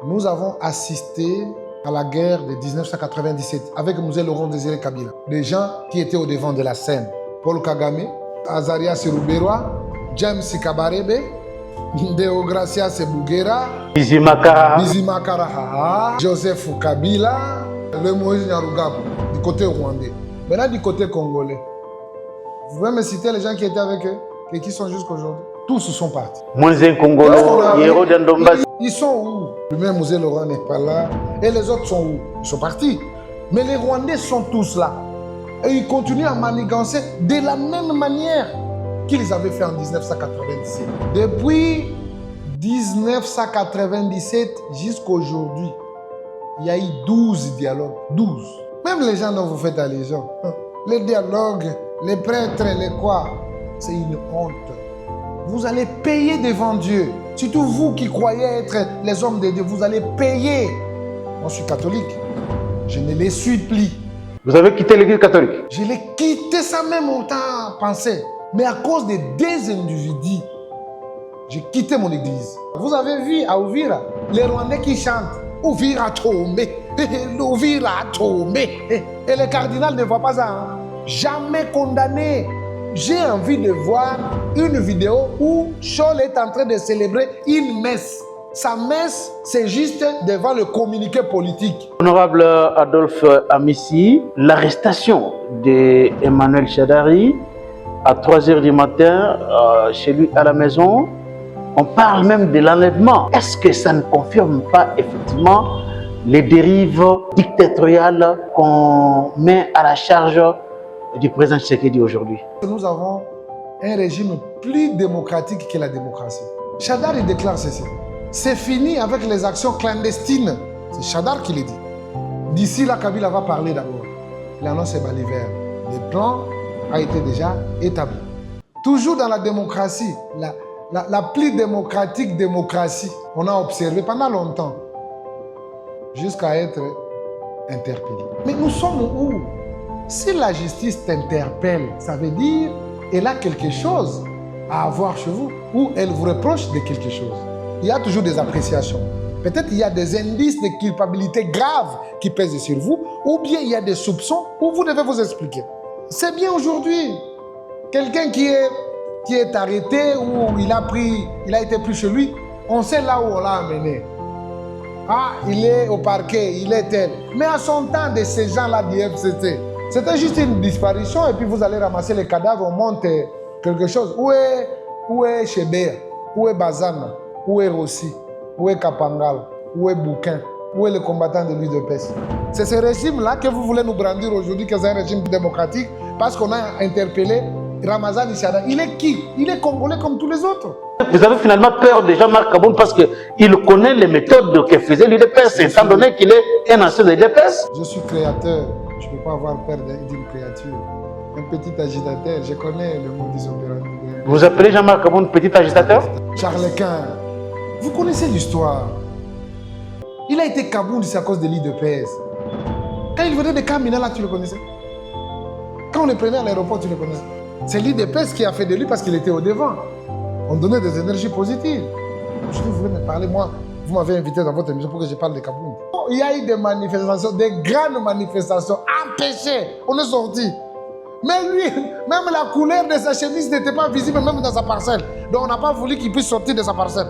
Nous avons assisté à la guerre de 1997 avec Mzee Laurent Désiré Kabila. Des gens qui étaient au devant de la scène. Paul Kagame, Azaria Serouberwa, James Kabarebe, Deogracia Sebouguera, Bizimakara, Joseph Kabila, le Moïse Nyarugabo, du côté rwandais. Maintenant, du côté congolais. Vous pouvez me citer les gens qui étaient avec eux et qui sont jusqu'aujourd'hui? Tous sont partis. Ils sont où? Le même Mzee Laurent n'est pas là. Et les autres sont où? Ils sont partis. Mais les Rwandais sont tous là. Et ils continuent à manigancer de la même manière qu'ils avaient fait en 1997. Depuis 1997 jusqu'à aujourd'hui, il y a eu 12 dialogues. 12. Même les gens dont vous faites allusion. Les dialogues, les prêtres, les quoi, c'est une honte. Vous allez payer devant Dieu. Surtout vous qui croyez être les hommes de Dieu, vous allez payer. Moi, je suis catholique. Je ne les suis plus. Vous avez quitté l'église catholique? Je l'ai quitté sans même autant penser. Mais à cause des deux individus, j'ai quitté mon église. Vous avez vu à Uvira, les Rwandais qui chantent Uvira Tombe, Uvira Tombe. Et le cardinal ne voit pas ça. Hein? Jamais condamné. J'ai envie de voir une vidéo où Scholl est en train de célébrer une messe. Sa messe, c'est juste devant le communiqué politique. Honorable Adolphe Amissi, l'arrestation d'Emmanuel Shadari à 3 h du matin, chez lui à la maison, on parle même de l'enlèvement. Est-ce que ça ne confirme pas effectivement les dérives dictatoriales qu'on met à la charge du président Tshisekedi aujourd'hui? Nous avons un régime plus démocratique que la démocratie. Shadar il déclare ceci. C'est fini avec les actions clandestines. C'est Shadar qui le dit. D'ici là, Kabila va parler d'abord. L'annonce est l'hiver. Le plan a été déjà établi. Toujours dans la démocratie, la plus démocratique démocratie, on a observé pendant longtemps, jusqu'à être interpellé. Mais nous sommes où? Si la justice t'interpelle, ça veut dire qu'elle a quelque chose à avoir chez vous ou elle vous reproche de quelque chose. Il y a toujours des appréciations. Peut-être il y a des indices de culpabilité graves qui pèsent sur vous ou bien il y a des soupçons où vous devez vous expliquer. C'est bien aujourd'hui. Quelqu'un qui est arrêté ou il a été pris chez lui, on sait là où on l'a amené. Ah, il est au parquet, il est tel. Mais à son temps de ces gens-là du FCC, c'était juste une disparition et puis vous allez ramasser les cadavres, on monte quelque chose. Où est Chebea? Où est Bazana? Où est Rossi? Où est Kapangal? Où est Bouquin? Où est le combattant de l'UDPS? C'est ce régime-là que vous voulez nous brandir aujourd'hui, que c'est un régime démocratique, parce qu'on a interpellé Ramazan Ishada. Il est qui? Il est congolais comme tous les autres. Vous avez finalement peur de Jean-Marc Kaboun parce qu'il connaît les méthodes que faisait l'UDPS, étant donné qu'il est un ancien de l'UDPS. Je suis créateur. Je ne peux pas avoir peur d'une créature. Un petit agitateur, je connais le mot des opérations. Vous appelez Jean-Marc Kaboun petit agitateur? Charlequin, vous connaissez l'histoire. Il a été Kaboun, c'est à cause de l'UDPS. Quand il venait de Kamina, là, tu le connaissais. Quand on le prenait à l'aéroport, tu le connaissais. C'est l'UDPS qui a fait de lui parce qu'il était au devant. On donnait des énergies positives. Je vous voulez me parler, moi, vous m'avez invité dans votre émission pour que je parle de Kaboun. Il y a eu des manifestations, des grandes manifestations empêchées. On est sorti. Mais lui, même la couleur de sa chemise n'était pas visible même dans sa parcelle. Donc on n'a pas voulu qu'il puisse sortir de sa parcelle.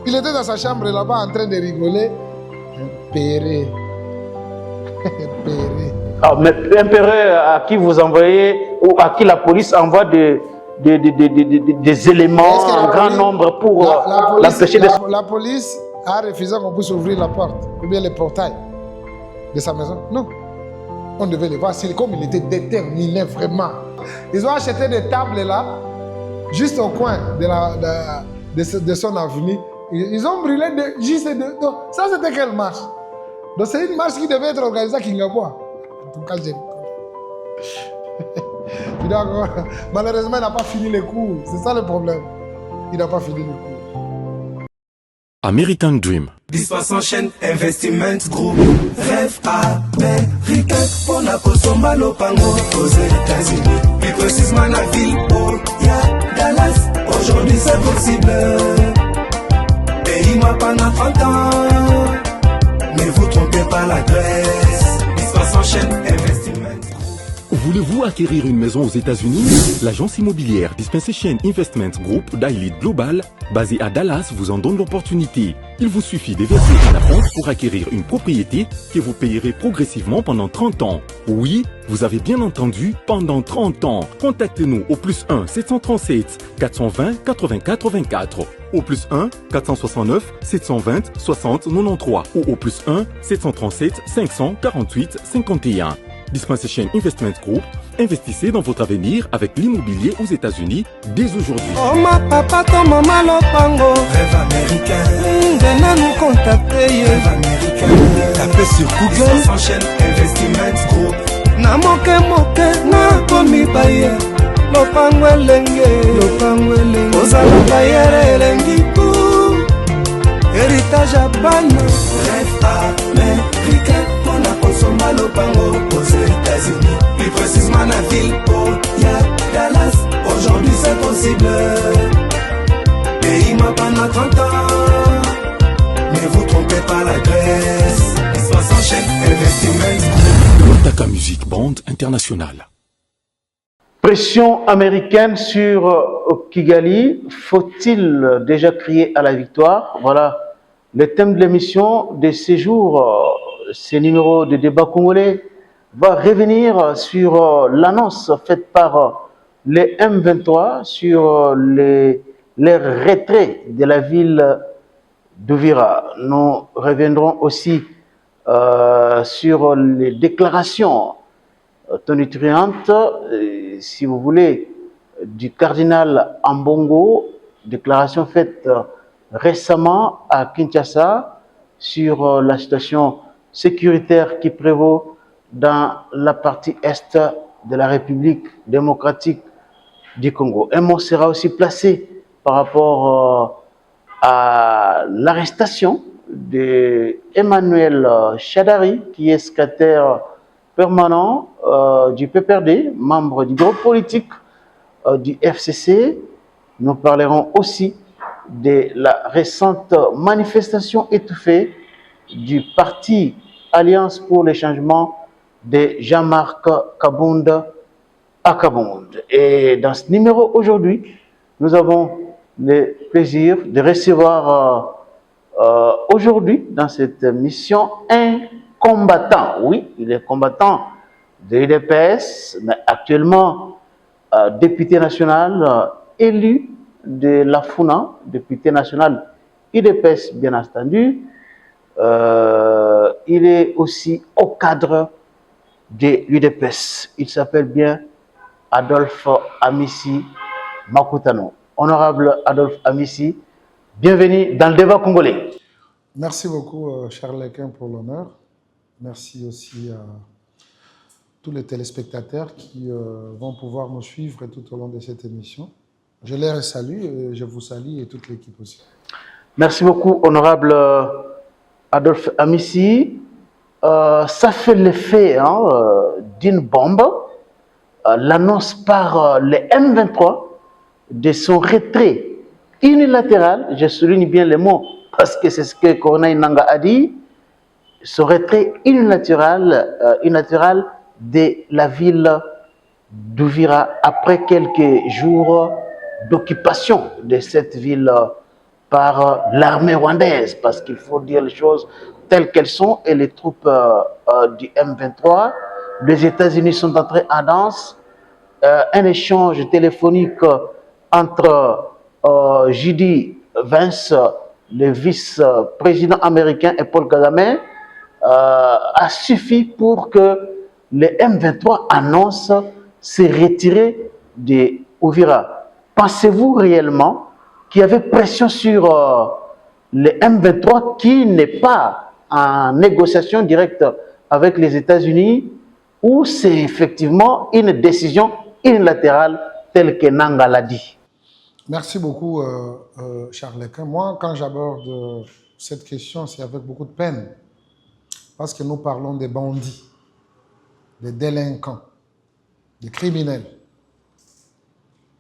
Il était dans sa chambre là-bas en train de rigoler. Impéré. Impéré. Ah, mais impéré à qui vous envoyez ou à qui la police envoie des éléments en grand nombre pour l'empêcher de... La police a refusé qu'on puisse ouvrir la porte ou bien le portail de sa maison. Non. On devait le voir. C'est comme il était déterminé vraiment. Ils ont acheté des tables là, juste au coin de son avenue. Ils ont brûlé juste donc, ça c'était quelle marche? Donc c'est une marche qui devait être organisée à Kingaboa. En tout cas, j'ai... Malheureusement, il n'a pas fini les cours. C'est ça le problème. Il n'a pas fini les cours. American Dream. Dispace en chaîne, Investment Group. Rêve américain pour la Kosomba Lopango aux États-Unis. Plus précisément la ville où il y a Dallas. Aujourd'hui c'est possible. Pays pays m'a pas 30 ans. Ne vous trompez pas l'adresse. Histoire sans chaîne, investissement. Voulez-vous acquérir une maison aux États-Unis? L'agence immobilière Dispensation Investment Group d'Elite Global, basée à Dallas, vous en donne l'opportunité. Il vous suffit de verser un acompte pour acquérir une propriété que vous payerez progressivement pendant 30 ans. Oui, vous avez bien entendu, pendant 30 ans. Contactez-nous au +1 737 420 84 24, au +1 469 720 60 93 ou au +1 737 548 51. Dispensation Investment Group, investissez dans votre avenir avec l'immobilier aux États-Unis dès aujourd'hui. Oh ma papa, ton maman lopango. Rêve américain. Venez nous contacter. Rêve américain. Tapez sur Google. Histoire sans chaîne, Investment Group. Na moke na komi baye. Lopango elenge. Ozala bayere elengi tout. Héritage à bana. Rêve américain. On a consommé lopango aux États-Unis. Plus précisément la ville Y'a Dallas. Aujourd'hui c'est possible. Pays m'a pas 30 ans. Ne vous trompez pas l'adresse. Histoire sans chaîne, investissement. Taka Music Band International. Pression américaine sur Kigali. Faut-il déjà crier à la victoire? Voilà le thème de l'émission de ces jours. Ce numéro de débat congolais va revenir sur l'annonce faite par les M23 sur les retraits de la ville d'Uvira. Nous reviendrons aussi sur les déclarations tonitruantes, si vous voulez, du cardinal Ambongo, déclaration faite récemment à Kinshasa sur la situation sécuritaire qui prévaut dans la partie est de la République démocratique du Congo. Un mot sera aussi placé par rapport à l'arrestation d'Emmanuel Chadari, qui est secrétaire permanent du PPRD, membre du groupe politique du FCC. Nous parlerons aussi de la récente manifestation étouffée du parti Alliance pour les changements de Jean-Marc Kabunda à Kabund. Et dans ce numéro aujourd'hui, nous avons le plaisir de recevoir aujourd'hui dans cette mission un combattant. Oui, il est combattant de l'UDPS, mais actuellement député national élu de la FUNA, député national UDPS bien entendu. Il est aussi au cadre de l'UDPS. Il s'appelle bien Adolphe Amissi Makutano. Honorable Adolphe Amissi, bienvenue dans le débat congolais. Merci beaucoup, Charles Lequin, pour l'honneur. Merci aussi à tous les téléspectateurs qui vont pouvoir nous suivre tout au long de cette émission. Je les salue, et je vous salue et toute l'équipe aussi. Merci beaucoup, honorable Adolphe Amissi. Ça fait l'effet d'une bombe. L'annonce par les M23 de son retrait unilatéral, je souligne bien les mots parce que c'est ce que Corneille Nangaa a dit, son retrait unilatéral de la ville d'Uvira après quelques jours d'occupation de cette ville par l'armée rwandaise, parce qu'il faut dire les choses telles qu'elles sont, et les troupes du M23. Les États-Unis sont entrés en danse. Un échange téléphonique entre J.D. Vance, le vice-président américain, et Paul Kagame a suffi pour que les M23 annoncent se retirer de Uvira. Pensez-vous réellement qu'il y avait pression sur les M23 qui n'est pas en négociation directe avec les États-Unis, ou c'est effectivement une décision unilatérale telle que Nangaa l'a dit? Merci beaucoup, Charles Lequin. Moi, quand j'aborde cette question, c'est avec beaucoup de peine, parce que nous parlons des bandits, des délinquants, des criminels.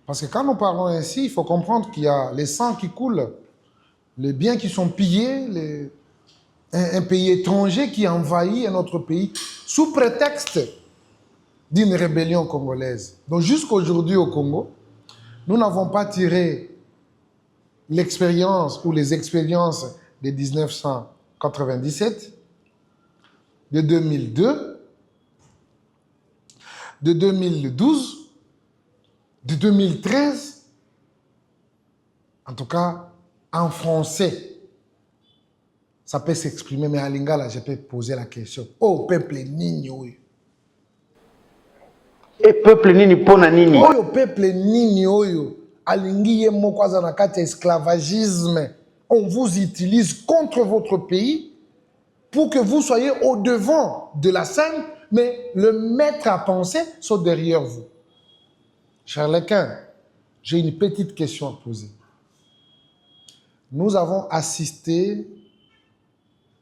Parce que quand nous parlons ainsi, il faut comprendre qu'il y a les sangs qui coulent les biens qui sont pillés, un pays étranger qui envahit un autre pays sous prétexte d'une rébellion congolaise. Donc jusqu'aujourd'hui au Congo, nous n'avons pas tiré l'expérience ou les expériences de 1997, de 2002, de 2012, de 2013. En tout cas, en français, ça peut s'exprimer, mais en lingala, je peux poser la question. Oh, peuple nini, oui. Et peuple nini pona nini. Oh, peuple nini, oui. Alingi yemo kwaza na kati esclavagisme. On vous utilise contre votre pays pour que vous soyez au devant de la scène, mais le maître à penser soit derrière vous. Charlequin, j'ai une petite question à poser. Nous avons assisté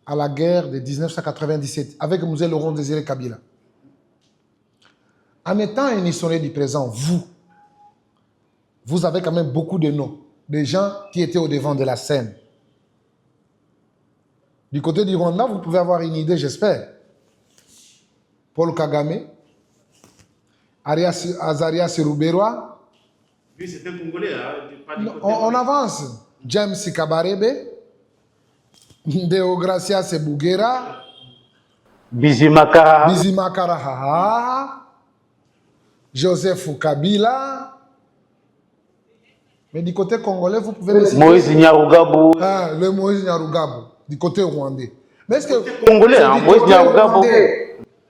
à la guerre de 1997 avec M. Laurent Désiré Kabila. En étant un historien du présent, vous avez quand même beaucoup de noms, des gens qui étaient au devant de la scène. Du côté du Rwanda, vous pouvez avoir une idée, j'espère. Paul Kagame, Azaria Seruberwa. Lui, c'est un Congolais, hein, on avance. James Kabarebe, Deogracia Sebugera, Bizimakara, Haha, Joseph Kabila. Mais du côté congolais, vous pouvez me citer Moïse Nyarugabo. le Moïse Nyarugabo, du côté rwandais. Mais est-ce que Congolais, hein, Moïse Nyarugabo.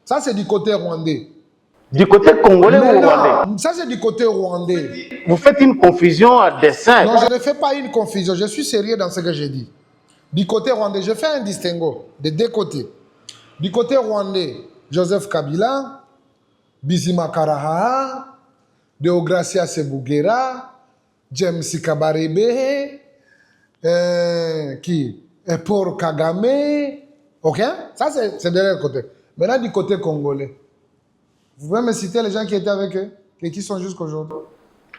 Ça, c'est du côté rwandais. Du côté congolais ou rwandais? Ça, c'est du côté rwandais. Vous faites une confusion à dessein. Non, je ne fais pas une confusion. Je suis sérieux dans ce que je dis. Du côté rwandais, je fais un distinguo de deux côtés. Du côté rwandais, Joseph Kabila, Bizimakara Haha, Deogracia Sebugera, James Kabarebe, Paul Kagame. Ok? Ça, c'est de l'autre côté. Maintenant, du côté congolais, vous pouvez me citer les gens qui étaient avec eux et qui sont jusqu'aujourd'hui?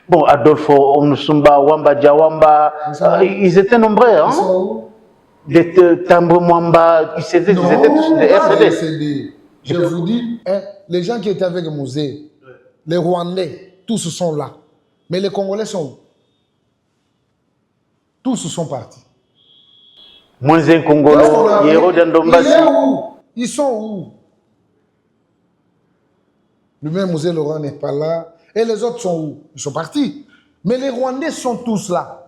Bon, Adolphe Onusumba, Wamba Diawamba, ils étaient nombreux, hein? Ils sont où? Des Tambo Mwamba, ils étaient tous des RCD. Je vous dis, les gens qui étaient avec Mosé, les Rwandais, tous sont là. Mais les Congolais sont où? Tous sont partis. Moins Congolo, Yero Dandombasi. Ils sont où? Le même Mosé Laurent n'est pas là. Et les autres sont où? Ils sont partis. Mais les Rwandais sont tous là.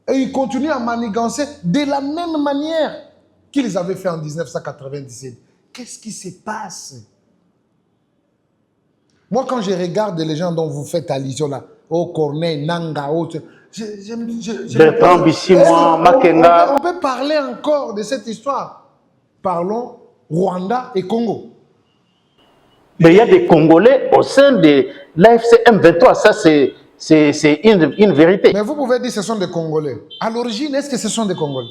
Et ils continuent à manigancer de la même manière qu'ils avaient fait en 1997. Qu'est-ce qui se passe? Moi, quand je regarde les gens dont vous faites allusion là, Corneille, Nanga, Bertrand Bisimwa, Makenga. On peut parler encore de cette histoire. Parlons Rwanda et Congo. Mais il y a des Congolais au sein de l'AFC M23. Ça, c'est une vérité. Mais vous pouvez dire que ce sont des Congolais. À l'origine, est-ce que ce sont des Congolais?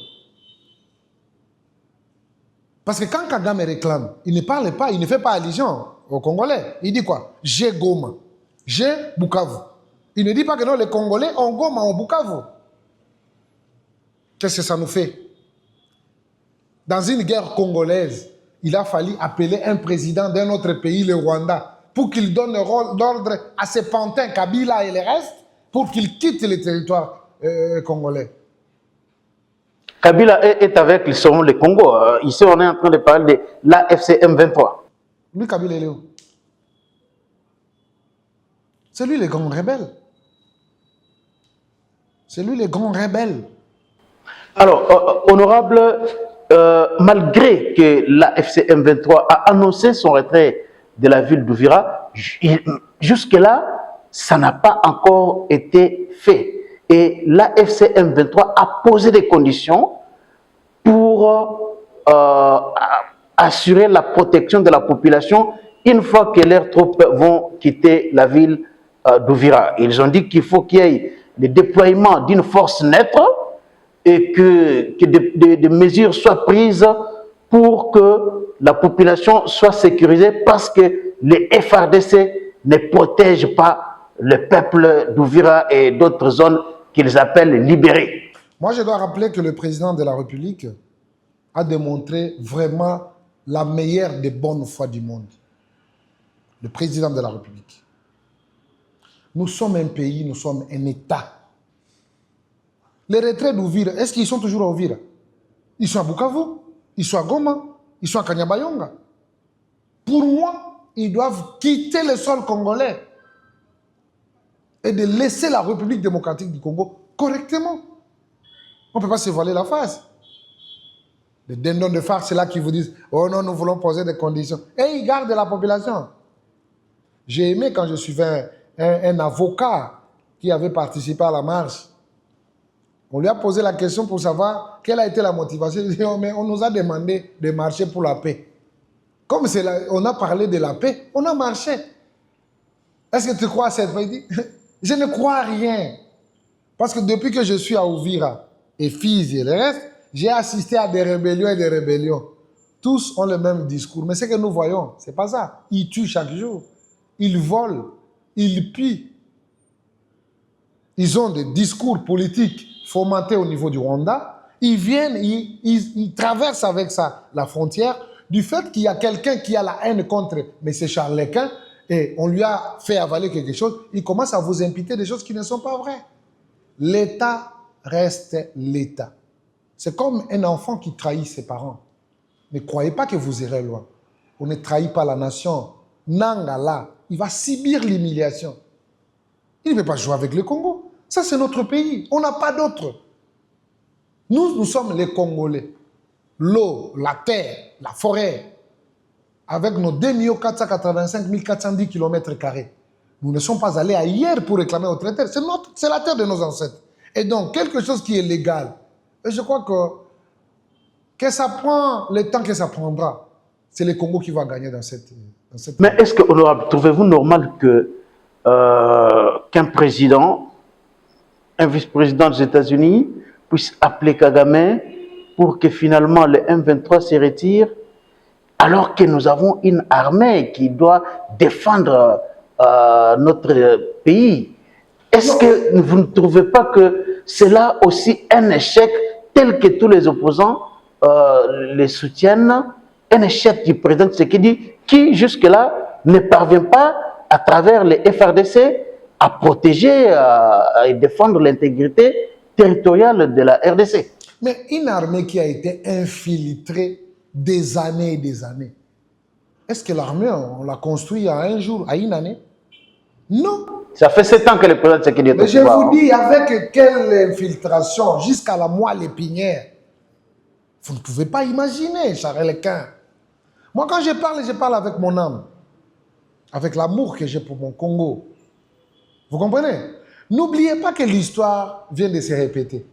Parce que quand Kagame réclame, il ne parle pas, il ne fait pas allusion aux Congolais. Il dit quoi? J'ai Goma, j'ai Bukavu. Il ne dit pas que non, les Congolais ont Goma, ont Bukavu. Qu'est-ce que ça nous fait? Dans une guerre congolaise, il a fallu appeler un président d'un autre pays, le Rwanda, pour qu'il donne l'ordre à ses pantins, Kabila et les restes, pour qu'ils quittent le territoire congolais. Kabila est avec le Congo. Ici, on est en train de parler de l'AFC M23. Lui, Kabila, il est où? C'est lui le grand rebelle. C'est lui le grand rebelle. Alors, honorable, malgré que l'AFC M23 a annoncé son retrait de la ville d'Uvira, jusque-là, ça n'a pas encore été fait. Et l'AFC M23 a posé des conditions pour assurer la protection de la population une fois que leurs troupes vont quitter la ville d'Uvira. Ils ont dit qu'il faut qu'il y ait le déploiement d'une force neutre et que des mesures soient prises pour que la population soit sécurisée parce que les FARDC ne protègent pas le peuple d'Uvira et d'autres zones qu'ils appellent libérées. Moi, je dois rappeler que le président de la République a démontré vraiment la meilleure des bonnes foi du monde. Le président de la République. Nous sommes un pays, nous sommes un État. Les retraités d'Ouvira, est-ce qu'ils sont toujours à Ouvira? Ils sont à Bukavu, ils sont à Goma, ils sont à Kanyabayonga. Pour moi, ils doivent quitter le sol congolais et de laisser la République démocratique du Congo correctement. On ne peut pas se voiler la face. Les dindons de farce, c'est là qui vous disent « Oh non, nous voulons poser des conditions. » Et ils gardent la population. J'ai aimé quand je suivais un avocat qui avait participé à la marche. On lui a posé la question pour savoir quelle a été la motivation. Il dit, oh, mais on nous a demandé de marcher pour la paix. Comme on a parlé de la paix, on a marché. Est-ce que tu crois à cette paix? Il dit, je ne crois à rien. Parce que depuis que je suis à Ouvira et Fizi et le reste, j'ai assisté à des rébellions et des rébellions. Tous ont le même discours. Mais ce que nous voyons, ce n'est pas ça. Ils tuent chaque jour. Ils volent. Ils pillent. Ils ont des discours politiques fomentés au niveau du Rwanda. Ils viennent, ils traversent avec ça la frontière. Du fait qu'il y a quelqu'un qui a la haine contre M. Charles Lequin et on lui a fait avaler quelque chose, il commence à vous imputer des choses qui ne sont pas vraies. L'État reste l'État. C'est comme un enfant qui trahit ses parents. Ne croyez pas que vous irez loin. On ne trahit pas la nation. Nangala, il va subir l'humiliation. Il ne peut pas jouer avec le Congo. Ça, c'est notre pays. On n'a pas d'autre. Nous sommes les Congolais. L'eau, la terre, la forêt, avec nos 2 485 410 km². Nous ne sommes pas allés ailleurs pour réclamer notre terre. C'est la terre de nos ancêtres. Et donc, quelque chose qui est légal. Et je crois que ça prend le temps que ça prendra. C'est le Congo qui va gagner dans cette... Mais est-ce que, honorable, trouvez-vous normal qu'un président, un vice-président des États-Unis puisse appeler Kagame pour que finalement le M23 se retire, alors que nous avons une armée qui doit défendre notre pays? Est-ce que vous ne trouvez pas que c'est là aussi un échec tel que tous les opposants les soutiennent, un échec du président Tshisekedi qui jusque-là ne parvient pas à travers les FRDC à protéger et défendre l'intégrité territoriale de la RDC? Mais une armée qui a été infiltrée des années et des années, est-ce que l'armée, on l'a construite en un jour, à une année? Non. Ça fait 7 ans que le président Tshisekedi est au pouvoir. Mais je vous dis, avec quelle infiltration, jusqu'à la moelle épinière, vous ne pouvez pas imaginer, Charles Lequin. Moi, quand je parle avec mon âme, avec l'amour que j'ai pour mon Congo. Vous comprenez? N'oubliez pas que l'histoire vient de se répéter.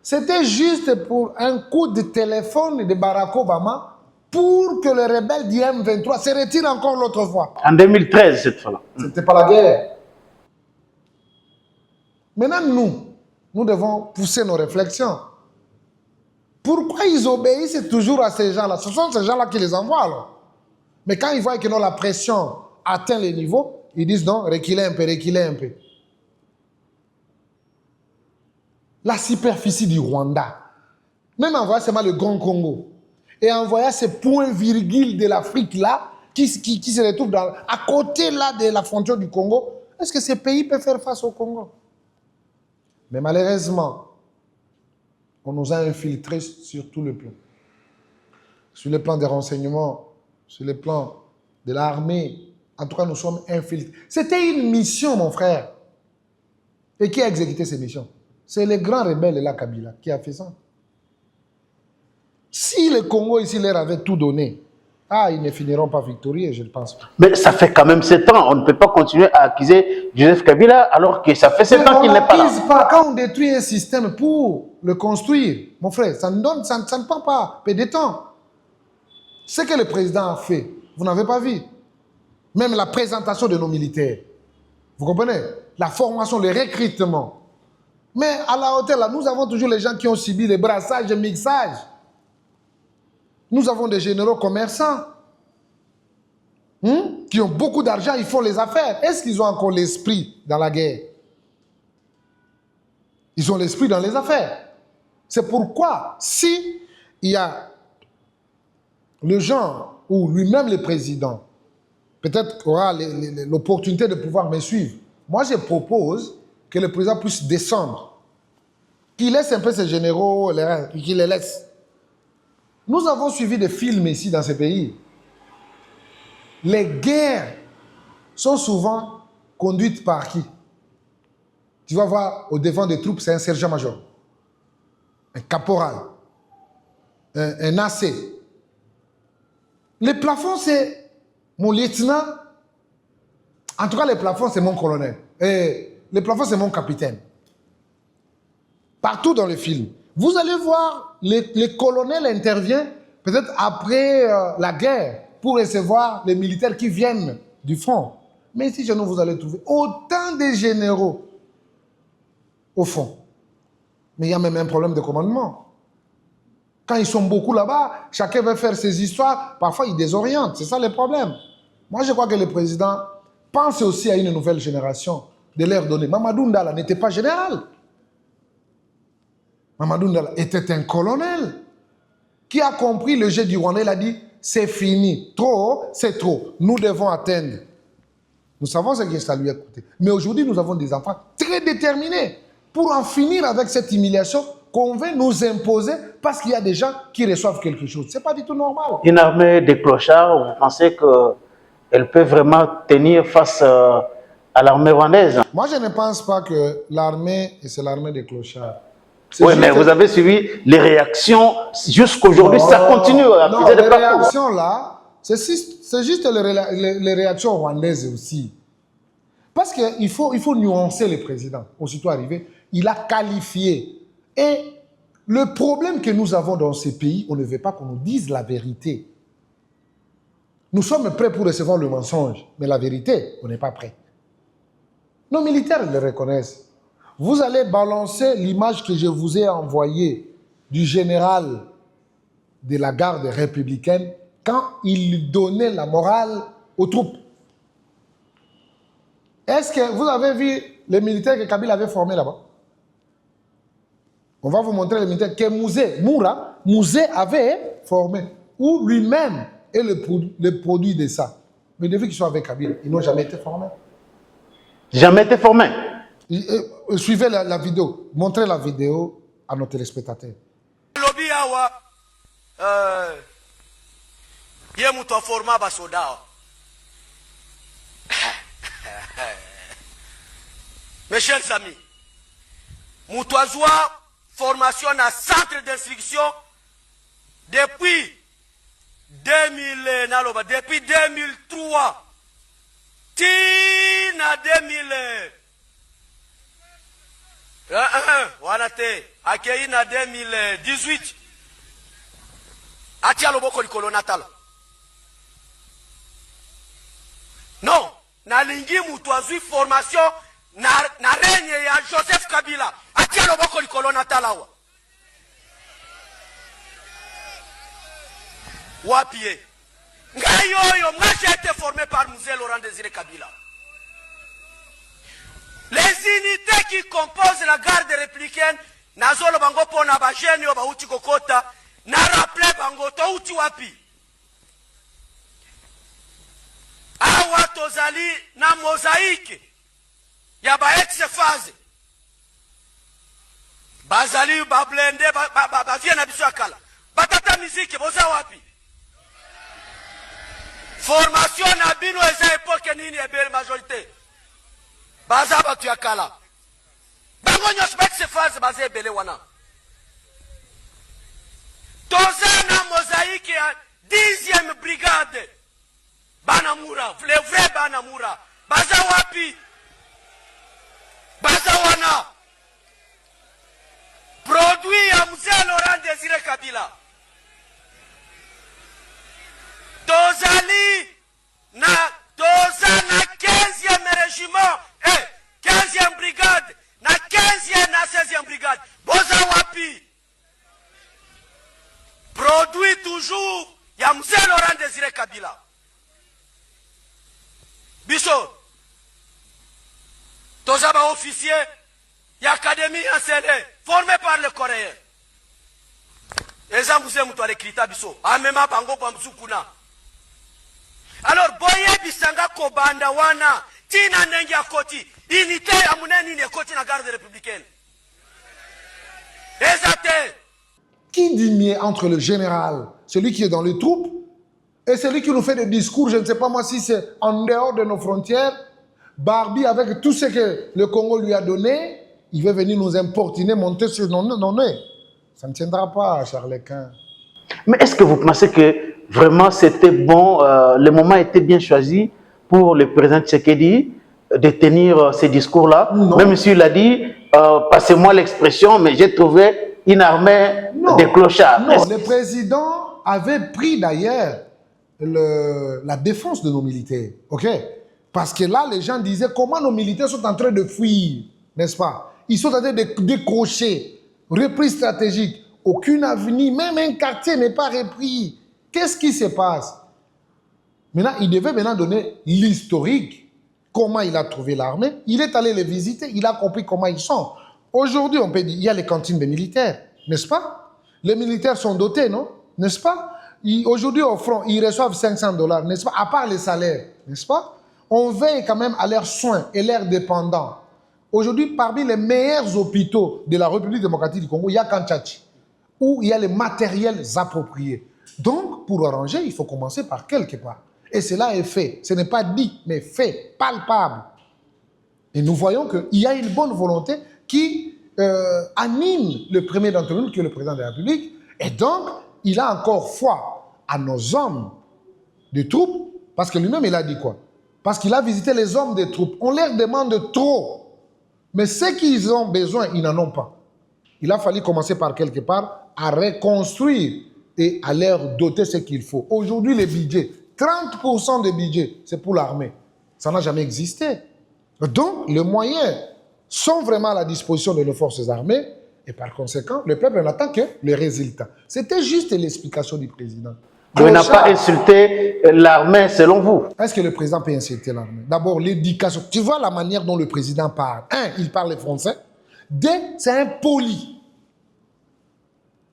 C'était juste pour un coup de téléphone de Barack Obama pour que le rebelle du M23 se retire encore l'autre fois. En 2013, cette fois-là. C'était pas la guerre. Maintenant, nous devons pousser nos réflexions. Pourquoi ils obéissent toujours à ces gens-là? Ce sont ces gens-là qui les envoient alors. Mais quand ils voient que la pression atteint les niveaux, ils disent non, reculez un peu, reculez un peu. La superficie du Rwanda, même en voyant seulement le Grand Congo, et en voyant ces points-virgules de l'Afrique là, qui se retrouvent à côté là de la frontière du Congo, est-ce que ces pays peuvent faire face au Congo? Mais malheureusement, on nous a infiltrés sur tout le plan. Sur le plan des renseignements, sur le plan de l'armée. En tout cas, nous sommes infiltrés. C'était une mission, mon frère. Et qui a exécuté ces missions? C'est le grand rebelle, la Kabila, qui a fait ça. Si le Congo ici leur avait tout donné, ils ne finiront pas victorieux, je ne pense pas. Mais ça fait quand même 7 ans. On ne peut pas continuer à accuser Joseph Kabila alors que ça fait 7 ans qu'il n'est pas là. Pas. Quand on détruit un système pour le construire, mon frère, ça ne prend pas peu de temps. Ce que le président a fait, vous n'avez pas vu. Même la présentation de nos militaires. Vous comprenez? La formation, le recrutement. Mais à la hauteur, là, nous avons toujours les gens qui ont subi les brassages et mixages. Nous avons des généraux commerçants qui ont beaucoup d'argent, ils font les affaires. Est-ce qu'ils ont encore l'esprit dans la guerre? Ils ont l'esprit dans les affaires. C'est pourquoi, si il y a le genre ou lui-même le président, peut-être aura l'opportunité de pouvoir me suivre, moi je propose que le président puisse descendre, qu'il laisse un peu ses généraux, qu'il les laisse. Nous avons suivi des films ici dans ces pays. Les guerres sont souvent conduites par qui? Tu vas voir, au devant des troupes, c'est un sergent-major, un caporal, un AC. Les plafonds, c'est mon lieutenant. En tout cas, les plafonds, c'est mon colonel. Et les plafonds, c'est mon capitaine. Partout dans le film. Vous allez voir, les colonels interviennent peut-être après la guerre pour recevoir les militaires qui viennent du front. Mais ici, chez nous, vous allez trouver autant de généraux au fond. Mais il y a même un problème de commandement. Quand ils sont beaucoup là-bas, chacun veut faire ses histoires, parfois ils désorientent. C'est ça le problème. Moi, je crois que le président pense aussi à une nouvelle génération, de leur donner. Mamadou Ndala n'était pas général. Mamadou Ndala était un colonel qui a compris le jeu du Rwanda. Il a dit, c'est fini. Trop, c'est trop. Nous devons atteindre. Nous savons ce que ça lui a coûté. Mais aujourd'hui, nous avons des enfants très déterminés pour en finir avec cette humiliation qu'on veut nous imposer parce qu'il y a des gens qui reçoivent quelque chose. Ce n'est pas du tout normal. Une armée de clochards, vous pensez qu'elle peut vraiment tenir face à l'armée rwandaise? Moi, je ne pense pas que l'armée, c'est l'armée des clochards. Oui, mais vous avez suivi les réactions. Jusqu'aujourd'hui, ça continue à non, accuser de les partout. réactions là, c'est juste les réactions rwandaises aussi. Parce qu'il faut nuancer le président. Aussitôt arrivé, il a qualifié. Et le problème que nous avons dans ces pays, on ne veut pas qu'on nous dise la vérité. Nous sommes prêts pour recevoir le mensonge, mais la vérité, on n'est pas prêts. Nos militaires le reconnaissent. Vous allez balancer l'image que je vous ai envoyée du général de la garde républicaine quand il donnait la morale aux troupes. Est-ce que vous avez vu les militaires que Kabila avait formés là-bas? On va vous montrer les militaires que Mouzé avait formés, ou lui-même est le produit de ça. Mais depuis qu'ils sont avec Kabila, ils n'ont jamais été formés. Jamais été formés. Suivez la vidéo, montrez la vidéo à nos téléspectateurs. Lobby awa, ye muto forma basoda. Mes chers amis, Moutouazoua formation à centre d'instruction depuis 2003. Tina 2000. Voilà accueilli na 2018. Atia loboko likolo natala. Non, na lingi Moutouazoui formation na règne ya Joseph Kabila. Atia loboko likolo natala wa. Wapie. Ngayoyo, moi j'ai été formé par Mouzé Laurent Désiré Kabila. Les unités qui composent la garde républicaine, Nazolo Bango Pona Bajeni Oba Uti Kokota, na rappelé Bango To Uti Wapi. Awa Tozali na mosaïque. Yaba ex-phase. Bazali Bablende, Bavien Abiso Akala. Batata musique, Boza Wapi. Formation na bino eza époque nini ya belle majorité. Baza batu ya kala. Bango nyos bek se phase baza ebele wana. Tozana mosaïque ya 10e brigade. Banamura, le vrai Banamura. Baza wapi? Baza wana. Produit ya Mouzé Laurent Désiré Kabila. Tozali na 15e régiment, 15e brigade, na 15e na 16e brigade. Boza wapi? Produit toujours ya Mouzé Laurent Désiré Kabila. Biso. Tozaba officier Il y a académie enseignée, formée par les Coréens. Et ça vous aime toi les critères biso. Amema bango kwa msukuna. Alors boye bisanga kobanda wana tina nengi akoti unité amuneni ne koti na garde républicaine. Exacté. Qui dit mieux entre le général, celui qui est dans les troupes, et celui qui nous fait des discours, je ne sais pas moi si c'est en dehors de nos frontières, Barbie avec tout ce que le Congo lui a donné, il veut venir nous importuner, monter sur nos nez. Ça ne tiendra pas, Charles-Quint. Mais est-ce que vous pensez que vraiment c'était bon, le moment était bien choisi pour le président Tshisekedi de tenir ces discours-là? Même s'il a dit, passez-moi l'expression, mais j'ai trouvé une armée de clochards. Non, le président avait pris d'ailleurs la défense de nos militaires. Ok? Parce que là, les gens disaient comment nos militaires sont en train de fuir, n'est-ce pas? Ils sont en train de décrocher. Reprise stratégique. Aucune avenue, même un quartier n'est pas repris. Qu'est-ce qui se passe? Maintenant, il devait maintenant donner l'historique. Comment il a trouvé l'armée. Il est allé les visiter. Il a compris comment ils sont. Aujourd'hui, on peut dire, il y a les cantines des militaires, n'est-ce pas? Les militaires sont dotés, non? N'est-ce pas? Aujourd'hui, au front, ils reçoivent $500, n'est-ce pas? À part les salaires, n'est-ce pas? On veille quand même à leurs soins et leurs dépendants. Aujourd'hui, parmi les meilleurs hôpitaux de la République démocratique du Congo, il y a Kanchachi, où il y a les matériels appropriés. Donc, pour arranger, il faut commencer par quelque part. Et cela est fait. Ce n'est pas dit, mais fait, palpable. Et nous voyons qu'il y a une bonne volonté qui anime le premier d'entre nous, qui est le président de la République. Et donc, il a encore foi à nos hommes de troupes, parce que lui-même, il a dit quoi? Parce qu'il a visité les hommes des troupes. On leur demande trop. Mais ce qu'ils ont besoin, ils n'en ont pas. Il a fallu commencer par quelque part à reconstruire et à leur doter ce qu'il faut. Aujourd'hui, les budgets, 30% des budgets, c'est pour l'armée. Ça n'a jamais existé. Donc, les moyens sont vraiment à la disposition de nos forces armées et par conséquent, le peuple n'attend que les résultats. C'était juste l'explication du président. Il n'a pas insulté l'armée selon vous. Est-ce que le président peut insulter l'armée? D'abord, l'éducation. Tu vois la manière dont le président parle. Un, il parle français. Deux, c'est impoli.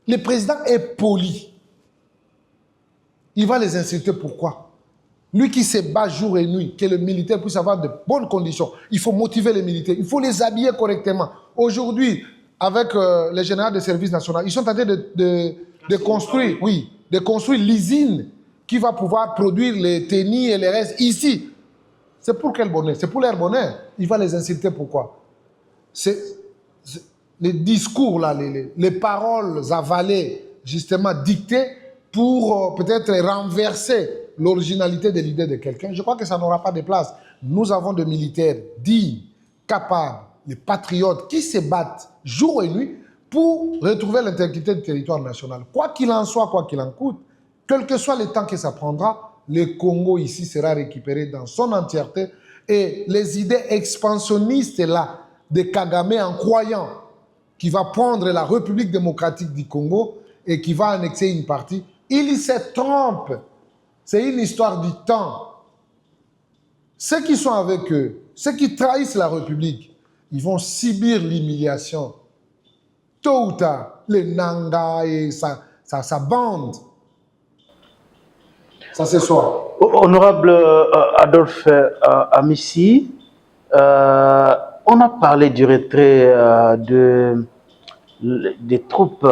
Le président est poli. Il va les insulter pourquoi? Lui qui se bat jour et nuit, que le militaire puisse avoir de bonnes conditions. Il faut motiver les militaires, il faut les habiller correctement. Aujourd'hui, avec les généraux de service national, ils sont en train de construire, oui, de construire l'usine qui va pouvoir produire les tennis et les restes ici. C'est pour quel bonheur? C'est pour leur bonheur. Il va les insulter pourquoi? Les discours, là, les paroles avalées, justement dictées pour peut-être renverser l'originalité de l'idée de quelqu'un. Je crois que ça n'aura pas de place. Nous avons des militaires dignes, capables, des patriotes qui se battent jour et nuit pour retrouver l'intégrité du territoire national. Quoi qu'il en soit, quoi qu'il en coûte, quel que soit le temps que ça prendra, le Congo ici sera récupéré dans son entièreté et les idées expansionnistes là de Kagame en croyant qu'il va prendre la République démocratique du Congo et qu'il va annexer une partie, il se trompe. C'est une histoire du temps. Ceux qui sont avec eux, ceux qui trahissent la République, ils vont subir l'humiliation. Tôt ou tard, les Nanga et sa bande. Ça c'est soit. Honorable Adolphe Amissi, on a parlé du retrait des troupes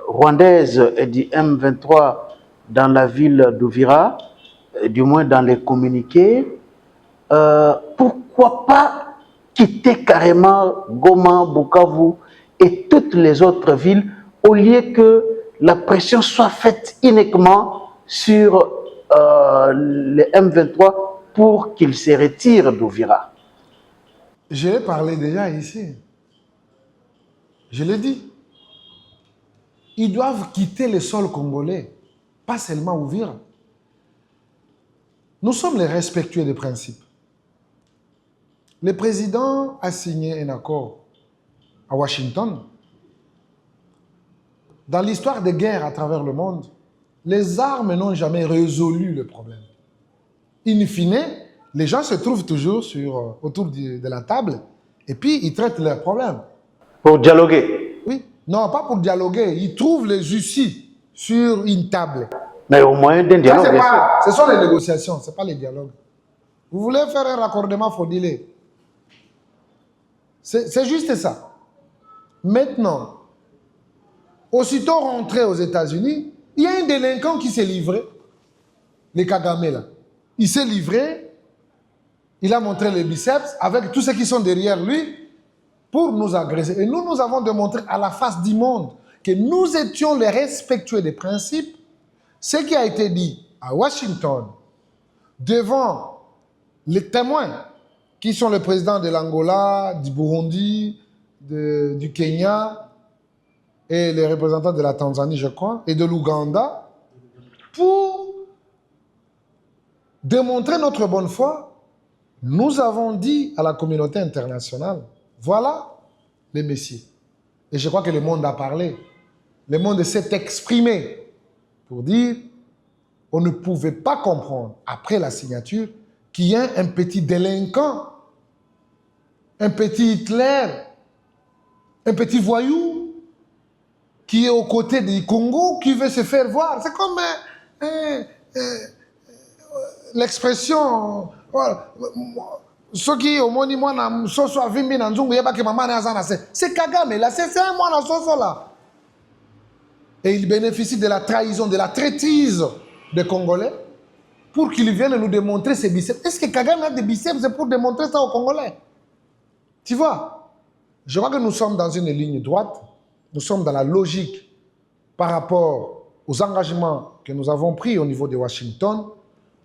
rwandaises et du M23 dans la ville d'Uvira, du moins dans les communiqués. Pourquoi pas quitter carrément Goma, Bukavu et toutes les autres villes au lieu que la pression soit faite uniquement sur les M23 pour qu'ils se retirent d'Uvira? Je l'ai parlé déjà ici. Je l'ai dit. Ils doivent quitter le sol congolais, pas seulement Uvira. Nous sommes les respectueux des principes. Le président a signé un accord à Washington. Dans l'histoire des guerres à travers le monde, les armes n'ont jamais résolu le problème. In fine, les gens se trouvent toujours autour de la table et puis ils traitent leurs problèmes. Pour dialoguer. Oui. Non, pas pour dialoguer. Ils trouvent les usines sur une table. Mais au moyen d'un dialogue, bien sûr. Ce sont les négociations, ce n'est pas les dialogues. Vous voulez faire un raccordement, il faut dealer. C'est juste ça. Maintenant, aussitôt rentré aux États-Unis, il y a un délinquant qui s'est livré, les Kagame là. Il s'est livré, il a montré les biceps avec tous ceux qui sont derrière lui pour nous agresser. Et nous avons démontré à la face du monde que nous étions les respectueux des principes. Ce qui a été dit à Washington, devant les témoins, qui sont le président de l'Angola, du Burundi, du Kenya, et les représentants de la Tanzanie, je crois, et de l'Ouganda, pour démontrer notre bonne foi, nous avons dit à la communauté internationale, voilà les messieurs. Et je crois que le monde a parlé. Le monde s'est exprimé pour dire on ne pouvait pas comprendre, après la signature, qu'il y ait un petit délinquant, un petit Hitler, un petit voyou qui est aux côtés du Congo, qui veut se faire voir. C'est comme l'expression ceux qui au moni mwana soso avimbi na nzungu yeba ke mama na azana c'est Kagame là, c'est un mwana soso là. Et il bénéficie de la trahison, de la traîtrise des Congolais pour qu'ils viennent nous démontrer ses biceps. Est-ce que Kagame a des biceps pour démontrer ça aux Congolais? Tu vois, je crois que nous sommes dans une ligne droite, nous sommes dans la logique par rapport aux engagements que nous avons pris au niveau de Washington.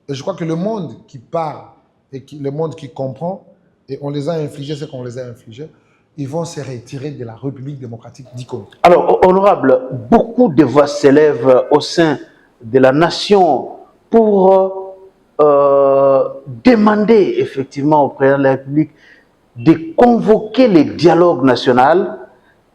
Et je crois que le monde qui parle et le monde qui comprend, et on les a infligés ce qu'on les a infligés, ils vont se retirer de la République démocratique du Congo. Alors, honorable, beaucoup de voix s'élèvent au sein de la nation pour demander effectivement au président de la République de convoquer le dialogue national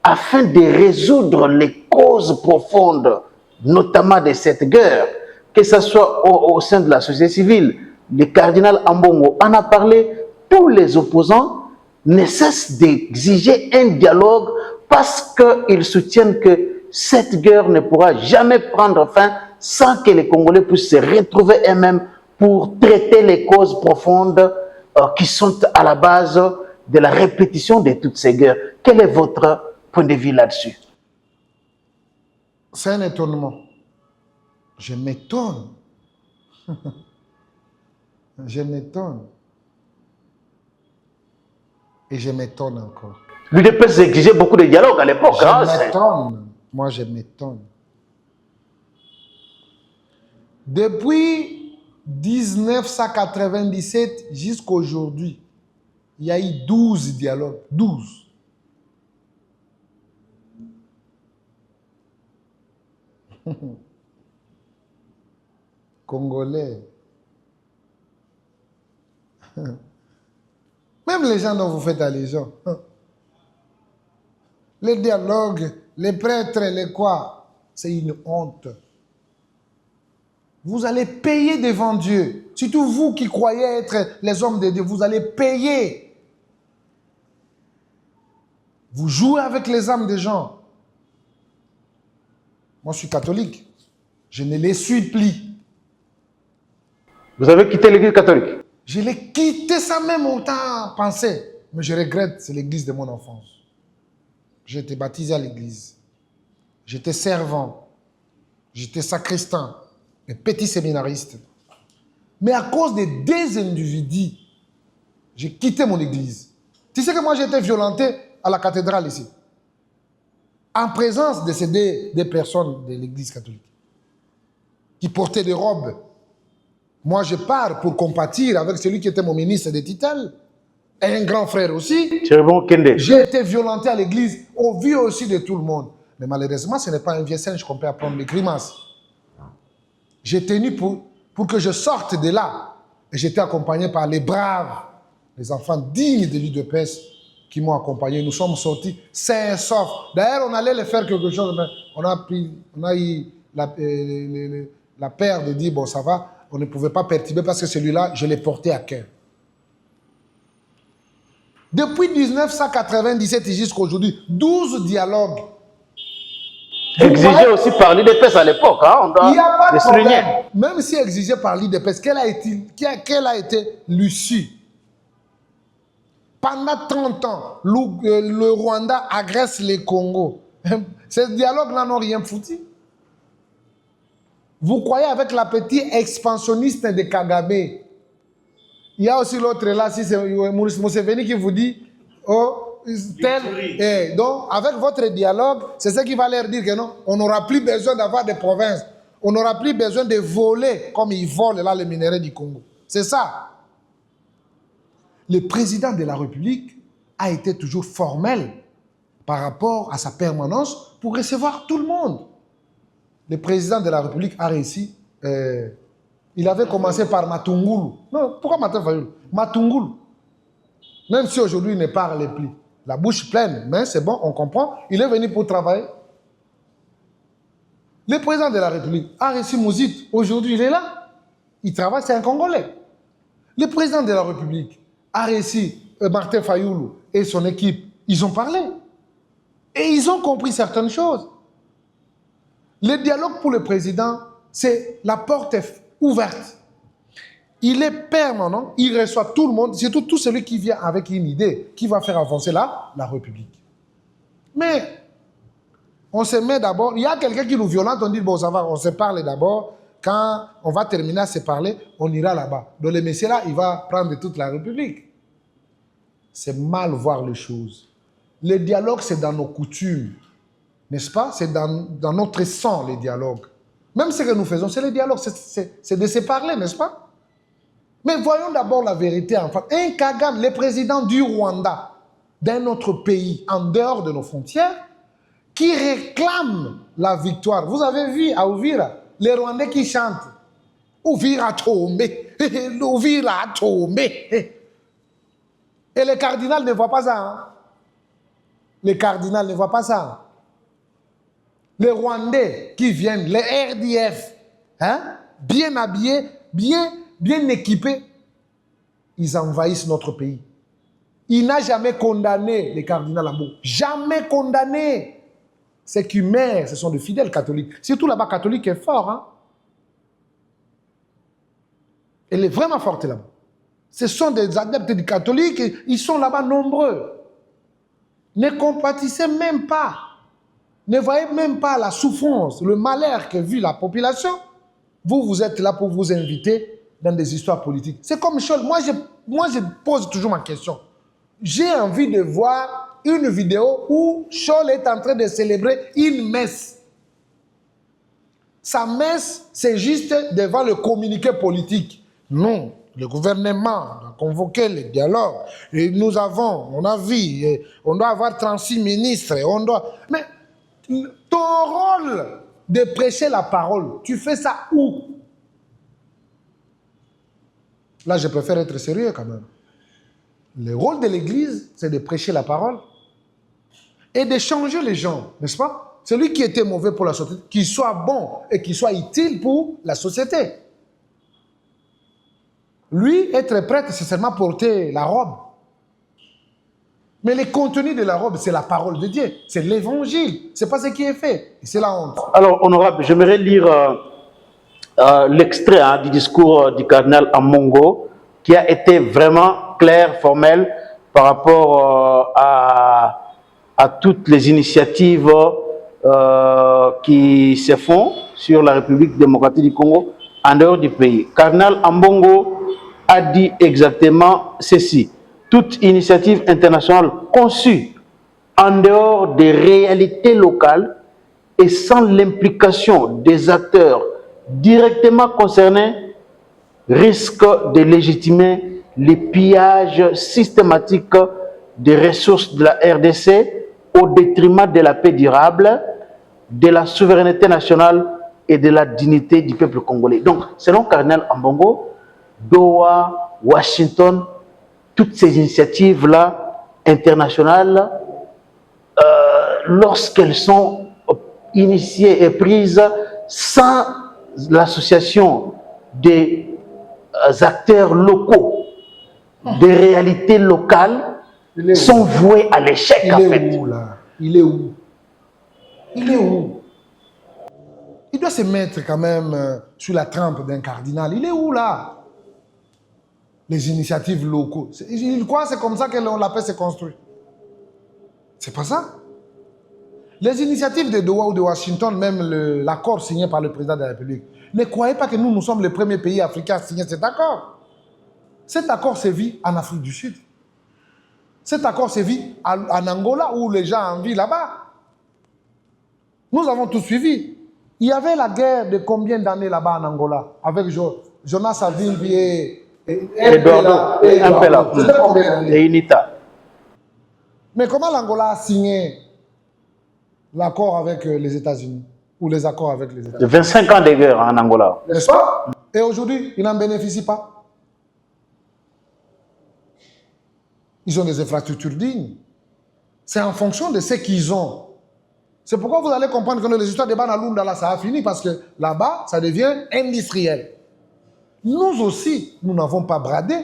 afin de résoudre les causes profondes, notamment de cette guerre, que ce soit au sein de la société civile. Le cardinal Ambongo en a parlé, tous les opposants ne cessent d'exiger un dialogue parce qu'ils soutiennent que cette guerre ne pourra jamais prendre fin sans que les Congolais puissent se retrouver eux-mêmes pour traiter les causes profondes qui sont à la base de la répétition de toutes ces guerres. Quel est votre point de vue là-dessus? C'est un étonnement. Je m'étonne. Je m'étonne. Et je m'étonne encore. L'UDPS exigeait beaucoup de dialogue à l'époque. Je m'étonne. Moi, je m'étonne. Depuis 1997 jusqu'à aujourd'hui, il y a eu 12 dialogues. 12. Congolais. Même les gens dont vous faites allusion. Les dialogues, les prêtres, les quoi, c'est une honte. Vous allez payer devant Dieu. Surtout vous qui croyez être les hommes de Dieu, vous allez payer. Vous jouez avec les âmes des gens. Moi, je suis catholique. Je ne les suis plus. Vous avez quitté l'église catholique? Je l'ai quitté sans même autant penser. Mais je regrette, c'est l'église de mon enfance. J'ai été baptisé à l'église. J'étais servant. J'étais sacristain. Un petit séminariste. Mais à cause des deux individus, j'ai quitté mon église. Tu sais que moi j'ai été violenté à la cathédrale ici. En présence de ces deux personnes de l'église catholique. Qui portaient des robes. Moi je pars pour compatir avec celui qui était mon ministre des tutelles. Et un grand frère aussi. J'ai été violenté à l'église au vu aussi de tout le monde. Mais malheureusement ce n'est pas un vieux singe qu'on peut apprendre les grimaces. J'ai tenu pour que je sorte de là. Et j'étais accompagné par les braves, les enfants dignes de l'UDPS qui m'ont accompagné. Nous sommes sortis sains et saufs. D'ailleurs, on allait les faire quelque chose, mais on a eu la peur de dire, bon, ça va, on ne pouvait pas perturber parce que celui-là, je l'ai porté à cœur. Depuis 1997 jusqu'à aujourd'hui, 12 dialogues. Exigé aussi par l'IDPS à l'époque, hein, on doit il n'y a pas le de souligner. problème. Même si exigé par l'IDPS, quelle a été l'issue? Pendant 30 ans, le Rwanda agresse les Congo. Ces dialogues-là n'ont rien foutu. Vous croyez avec l'appétit expansionniste de Kagame. Il y a aussi l'autre là, si c'est Museveni qui vous dit, oh, tel. Donc, avec votre dialogue, c'est ce qui va leur dire que non, on n'aura plus besoin d'avoir des provinces. On n'aura plus besoin de voler comme ils volent là les minéraux du Congo. C'est ça. Le président de la République a été toujours formel par rapport à sa permanence pour recevoir tout le monde. Le président de la République a réussi. Il avait commencé par Matungulu. Non, pourquoi Martin Fayulu? Matungulu. Même si aujourd'hui il ne parle plus. La bouche pleine, mais c'est bon, on comprend. Il est venu pour travailler. Le président de la République a reçu Mouzit. Aujourd'hui, il est là. Il travaille, c'est un Congolais. Le président de la République a reçu Martin Fayulu et son équipe. Ils ont parlé. Et ils ont compris certaines choses. Le dialogue pour le président, c'est la porte est ouverte. Il est permanent, il reçoit tout le monde, surtout tout celui qui vient avec une idée qui va faire avancer la République. Mais on se met d'abord, il y a quelqu'un qui nous violente, on dit bon ça va, on se parle d'abord, quand on va terminer à se parler, on ira là-bas. Donc le monsieur là, il va prendre toute la République. C'est mal voir les choses. Le dialogue, c'est dans nos coutumes. N'est-ce pas? C'est dans notre sang, les dialogues. Même ce que nous faisons, c'est le dialogue, c'est de se parler, n'est-ce pas? Mais voyons d'abord la vérité en face. Un Kagame, le président du Rwanda, d'un autre pays, en dehors de nos frontières, qui réclame la victoire. Vous avez vu à Uvira, les Rwandais qui chantent « Uvira Tombe, Uvira Tombe ». Et le cardinal ne voit pas ça. Hein? Le cardinal ne voit pas ça. Les Rwandais qui viennent, les RDF, hein, bien habillés, bien équipés, ils envahissent notre pays. Il n'a jamais condamné les cardinals Lambo. Jamais condamné. Ceux qui meurent, ce sont de fidèles catholiques. Surtout là-bas, catholique est fort. Hein? Elle est vraiment forte là-bas. Ce sont des adeptes du catholique, ils sont là-bas nombreux. Ne compatissez même pas. Ne voyez même pas la souffrance, le malheur que vit la population. Vous êtes là pour vous inviter dans des histoires politiques. C'est comme Scholl. Moi, je pose toujours ma question. J'ai envie de voir une vidéo où Scholl est en train de célébrer une messe. Sa messe, c'est juste devant le communiqué politique. Non. Le gouvernement a convoqué le dialogue. Et nous avons, on a vu, on doit avoir 36 ministres. Mais ton rôle de prêcher la parole, tu fais ça où? Là, je préfère être sérieux quand même. Le rôle de l'Église, c'est de prêcher la parole et de changer les gens, n'est-ce pas? Celui qui était mauvais pour la société, qu'il soit bon et qu'il soit utile pour la société. Lui, être prêtre, c'est seulement porter la robe. Mais le contenu de la robe, c'est la parole de Dieu. C'est l'évangile. Ce n'est pas ce qui est fait. Et c'est la honte. Alors, honorable, j'aimerais lire l'extrait du discours du cardinal Ambongo, qui a été vraiment clair, formel, par rapport à toutes les initiatives qui se font sur la République démocratique du Congo en dehors du pays. Cardinal Ambongo a dit exactement ceci. Toute initiative internationale conçue en dehors des réalités locales et sans l'implication des acteurs directement concernés risque de légitimer les pillages systématiques des ressources de la RDC au détriment de la paix durable, de la souveraineté nationale et de la dignité du peuple congolais. Donc, selon Cardinal Ambongo, Doha, Washington, toutes ces initiatives-là internationales, lorsqu'elles sont initiées et prises sans l'association des acteurs locaux, des réalités locales, sont voués à l'échec, en fait. Il est où, là? Il est où? Il est où? Il doit se mettre quand même sur la trempe d'un cardinal. Il est où, là? Les initiatives locaux. Il croit que c'est comme ça que la paix se construit. C'est pas ça. Les initiatives de Doha ou de Washington, même l'accord signé par le président de la République, ne croyez pas que nous sommes le premier pays africain à signer cet accord. Cet accord s'est vu en Afrique du Sud. Cet accord s'est vu en Angola, où les gens en vivent là-bas. Nous avons tout suivi. Il y avait la guerre de combien d'années là-bas en Angola, avec Jonas Savimbi et Eduardo, et UNITA. Mais comment l'Angola a signé l'accord avec les États-Unis, ou les accords avec les États-Unis? 25 ans de guerre en Angola. N'est-ce pas? Et aujourd'hui, ils n'en bénéficient pas. Ils ont des infrastructures dignes. C'est en fonction de ce qu'ils ont. C'est pourquoi vous allez comprendre que les histoires de Banalunda, là, ça a fini, parce que là-bas, ça devient industriel. Nous aussi, nous n'avons pas bradé.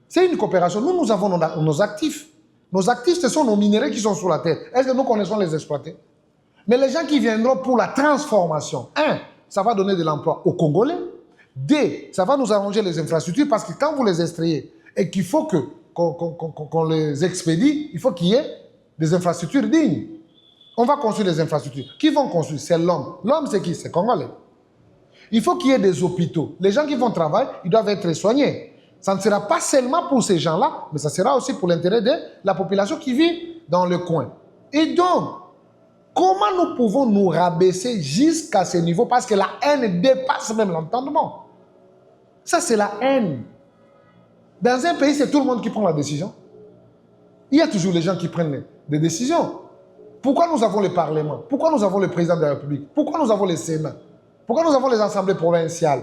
C'est une coopération. Nous avons nos actifs. Nos actifs, ce sont nos minéraux qui sont sur la terre. Est-ce que nous connaissons les exploiter? Mais les gens qui viendront pour la transformation, ça va donner de l'emploi aux Congolais. Ça va nous arranger les infrastructures, parce que quand vous les extrayez et qu'il faut qu'on les expédie, il faut qu'il y ait des infrastructures dignes. On va construire des infrastructures. Qui vont construire? C'est l'homme. L'homme, c'est qui? C'est Congolais. Il faut qu'il y ait des hôpitaux. Les gens qui vont travailler, ils doivent être soignés. Ça ne sera pas seulement pour ces gens-là, mais ça sera aussi pour l'intérêt de la population qui vit dans le coin. Et donc, comment nous pouvons nous rabaisser jusqu'à ce niveau? Parce que la haine dépasse même l'entendement. Ça, c'est la haine. Dans un pays, c'est tout le monde qui prend la décision. Il y a toujours les gens qui prennent des décisions. Pourquoi nous avons le Parlement? Pourquoi nous avons le Président de la République? Pourquoi nous avons le Sénat? Pourquoi nous avons les assemblées provinciales?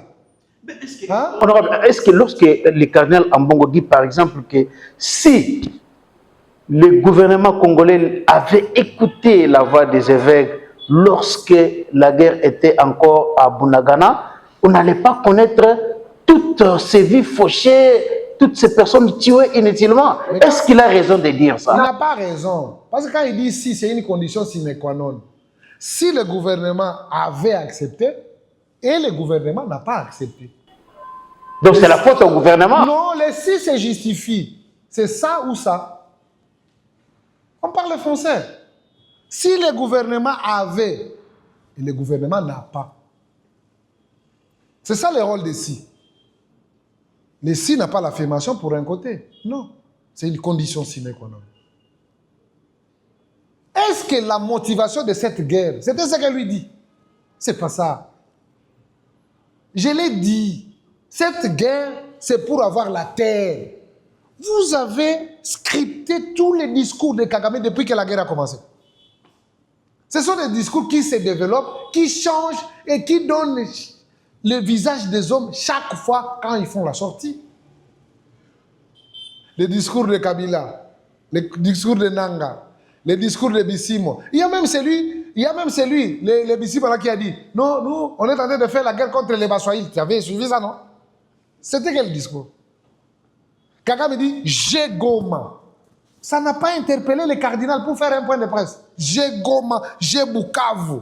Honorable, est-ce que lorsque le cardinal Ambongo dit par exemple que si le gouvernement congolais avait écouté la voix des évêques lorsque la guerre était encore à Bunagana, on n'allait pas connaître toutes ces vies fauchées, toutes ces personnes tuées inutilement? Est-ce qu'il a raison de dire ça? Il n'a pas raison. Parce que quand il dit si, c'est une condition sine qua non. Si le gouvernement avait accepté, et le gouvernement n'a pas accepté. Donc c'est la faute au gouvernement? Non, les si se justifie. C'est ça ou ça. On parle français. Si le gouvernement avait, et le gouvernement n'a pas. C'est ça le rôle des si. Les si n'a pas l'affirmation pour un côté. Non. C'est une condition sine qua non. Est-ce que la motivation de cette guerre, c'était ce qu'elle lui dit? C'est pas ça. Je l'ai dit, cette guerre, c'est pour avoir la terre. Vous avez scripté tous les discours de Kagame depuis que la guerre a commencé. Ce sont des discours qui se développent, qui changent et qui donnent le visage des hommes chaque fois quand ils font la sortie. Les discours de Kabila, les discours de Nanga, les discours de Bissimo. Il y a même celui, le Bissimo là qui a dit, non, nous, on est en train de faire la guerre contre les Baswahili. Tu avais suivi ça, non? C'était quel discours? Kagame dit, j'ai Goma. Ça n'a pas interpellé le cardinal pour faire un point de presse. J'ai Goma, j'ai Bukavu.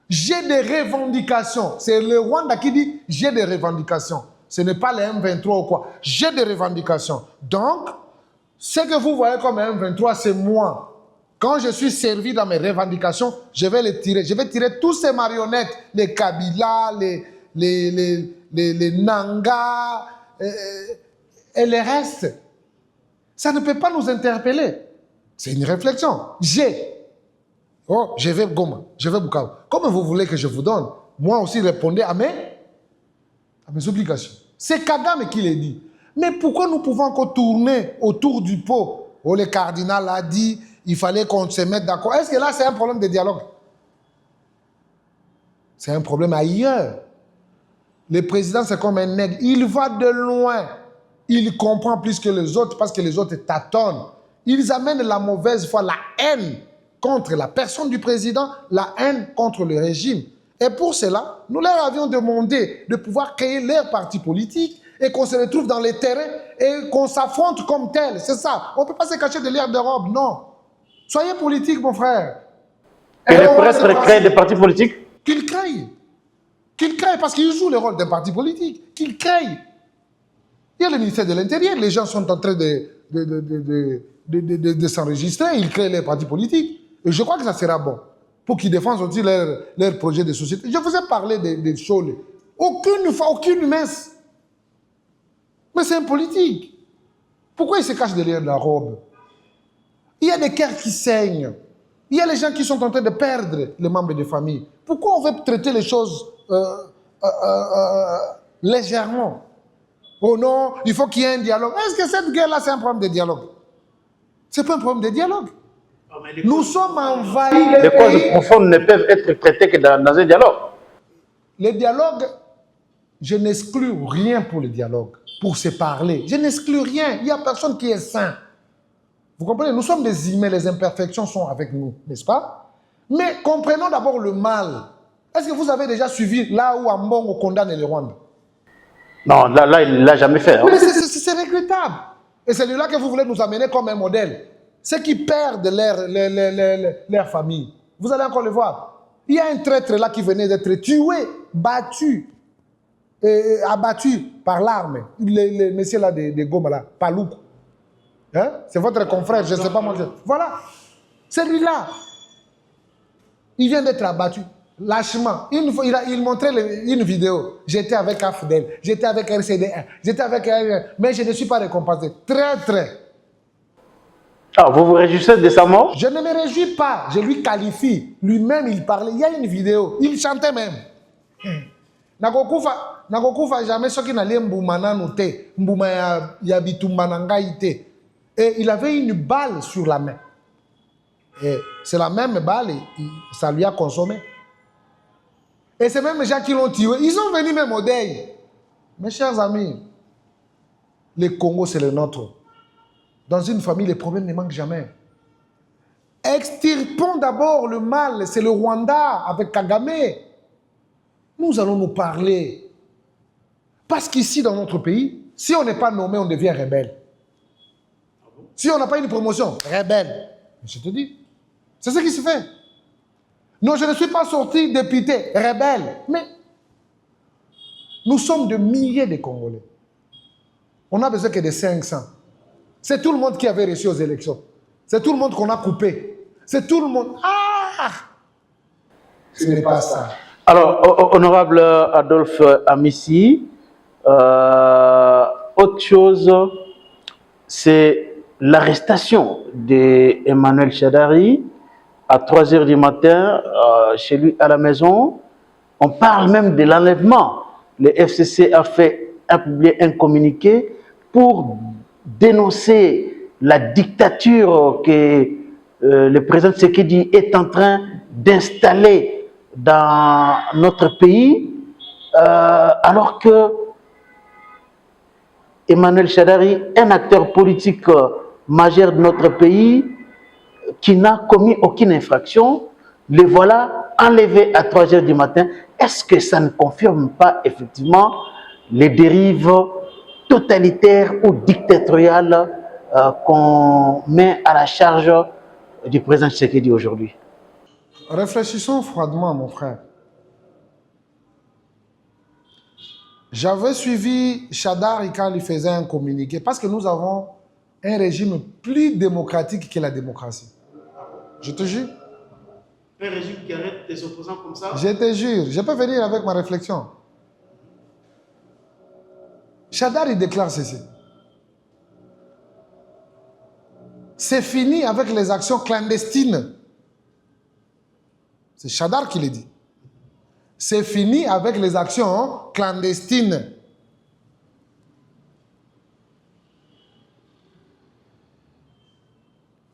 J'ai des revendications. C'est le Rwanda qui dit, j'ai des revendications. Ce n'est pas les M23 ou quoi. J'ai des revendications. Donc, ce que vous voyez comme M23, c'est moi. Quand je suis servi dans mes revendications, je vais les tirer. Je vais tirer tous ces marionnettes, les Kabila, les Nanga, et les restes. Ça ne peut pas nous interpeller. C'est une réflexion. Je vais Goma, je vais Bukavu. Comme vous voulez que je vous donne, moi aussi répondez à mes obligations. C'est Kagame qui l'a dit. Mais pourquoi nous pouvons encore tourner autour du pot? Oh, le cardinal a dit, il fallait qu'on se mette d'accord. Est-ce que là, c'est un problème de dialogue? C'est un problème ailleurs. Le président, c'est comme un nègre. Il va de loin. Il comprend plus que les autres parce que les autres tâtonnent. Ils amènent la mauvaise foi, la haine contre la personne du président, la haine contre le régime. Et pour cela, nous leur avions demandé de pouvoir créer leur parti politique et qu'on se retrouve dans les terrains et qu'on s'affronte comme tel. C'est ça. On ne peut pas se cacher derrière des robes, non. Soyez politique, mon frère. Et les prêtres créent des partis politiques? Qu'ils créent. Qu'ils créent, parce qu'ils jouent le rôle d'un parti politique. Qu'ils créent. Il y a le ministère de l'Intérieur, les gens sont en train de s'enregistrer, ils créent les partis politiques. Et je crois que ça sera bon, pour qu'ils défendent aussi leur projet de société. Je vous ai parlé des choses. Aucune mince. Mais c'est un politique. Pourquoi il se cache derrière la robe? Il y a des cœurs qui saignent. Il y a les gens qui sont en train de perdre les membres de famille. Pourquoi on veut traiter les choses légèrement? Oh non, il faut qu'il y ait un dialogue. Est-ce que cette guerre-là, c'est un problème de dialogue? Ce n'est pas un problème de dialogue. Nous sommes envahis. Les causes profondes ne peuvent être traitées que dans un dialogue. Le dialogue, je n'exclus rien pour le dialogue, pour se parler. Je n'exclus rien. Il n'y a personne qui est saint. Vous comprenez? Nous sommes des humains, les imperfections sont avec nous, n'est-ce pas? Mais comprenons d'abord le mal. Est-ce que vous avez déjà suivi là où Ambongo condamne le Rwanda? Non, là il ne l'a jamais fait. Hein. Mais c'est regrettable. Et c'est là que vous voulez nous amener comme un modèle. Ceux qui perdent leur famille. Vous allez encore le voir. Il y a un traître là qui venait d'être tué, battu, abattu par l'arme. Le monsieur là de Goma là, Palouk. Hein? C'est votre confrère, je ne sais pas moi. Voilà. Celui-là, il vient d'être abattu. Lâchement. Il montrait une vidéo. J'étais avec AFDEL, j'étais avec RCD1, j'étais avec... Mais je ne suis pas récompensé. Très. Ah, vous vous réjouissez de sa mort? Je ne me réjouis pas. Je lui qualifie. Lui-même, il parlait. Il y a une vidéo. Il chantait même. Nagokufa jamais ce qui n'allait mboumana noté. Mbouma yabitumbananga ite. Et il avait une balle sur la main. Et c'est la même balle. Ça lui a consommé. Et c'est même les gens qui l'ont tué. Ils sont venus même au deuil. Mes chers amis, le Congo, c'est le nôtre. Dans une famille, les problèmes ne manquent jamais. Extirpons d'abord le mal. C'est le Rwanda avec Kagame. Nous allons nous parler. Parce qu'ici, dans notre pays, si on n'est pas nommé, on devient rebelle. Si on n'a pas une promotion, rebelle. Je te dis, c'est ce qui se fait. Non, je ne suis pas sorti député, rebelle. Mais nous sommes de milliers de Congolais. On n'a besoin que de 500. C'est tout le monde qui avait reçu aux élections. C'est tout le monde qu'on a coupé. C'est tout le monde. Ah! Ce n'est pas ça. Alors, honorable Adolphe Amissi, autre chose, c'est l'arrestation d'Emmanuel Shadari à 3h du matin, chez lui à la maison. On parle même de l'enlèvement. Le FCC a publié un communiqué pour dénoncer la dictature que le président Tshisekedi est en train d'installer dans notre pays, alors que Emmanuel Shadari, un acteur politique majeur de notre pays, qui n'a commis aucune infraction, le voilà enlevé à 3h du matin. Est-ce que ça ne confirme pas effectivement les dérives totalitaires ou dictatoriales qu'on met à la charge du président Tshisekedi aujourd'hui? Réfléchissons froidement, mon frère. J'avais suivi Shadari quand il faisait un communiqué, parce que nous avons un régime plus démocratique que la démocratie. Je te jure. Un régime qui arrête des opposants comme ça? Je te jure. Je peux venir avec ma réflexion. Shadari déclare ceci. C'est fini avec les actions clandestines. C'est Shadari qui le dit. C'est fini avec les actions clandestines.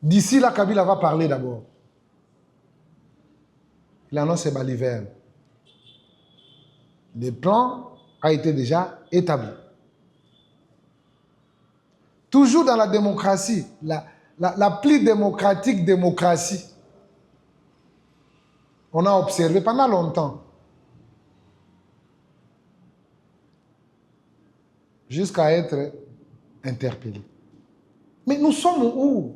D'ici là, Kabila va parler d'abord. Il annonce l'hiver. Le plan a été déjà établi. Toujours dans la démocratie, la plus démocratique démocratie, on a observé pendant longtemps. jusqu'à être interpellé. Mais nous sommes où?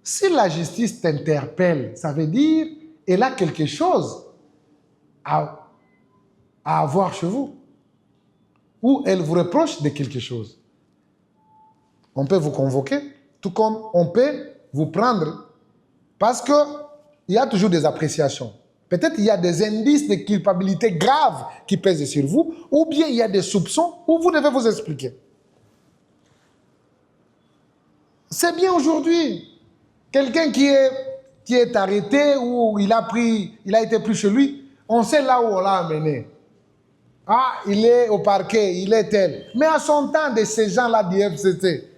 Si la justice t'interpelle, ça veut dire qu'elle a quelque chose à avoir chez vous. Ou elle vous reproche de quelque chose. On peut vous convoquer, tout comme on peut vous prendre, parce qu'il y a toujours des appréciations. Peut-être il y a des indices de culpabilité graves qui pèsent sur vous, ou bien il y a des soupçons où vous devez vous expliquer. C'est bien aujourd'hui. Quelqu'un qui est arrêté ou il a été pris chez lui, on sait là où on l'a amené. Ah, il est au parquet, il est tel. Mais à son temps de ces gens-là du FCT,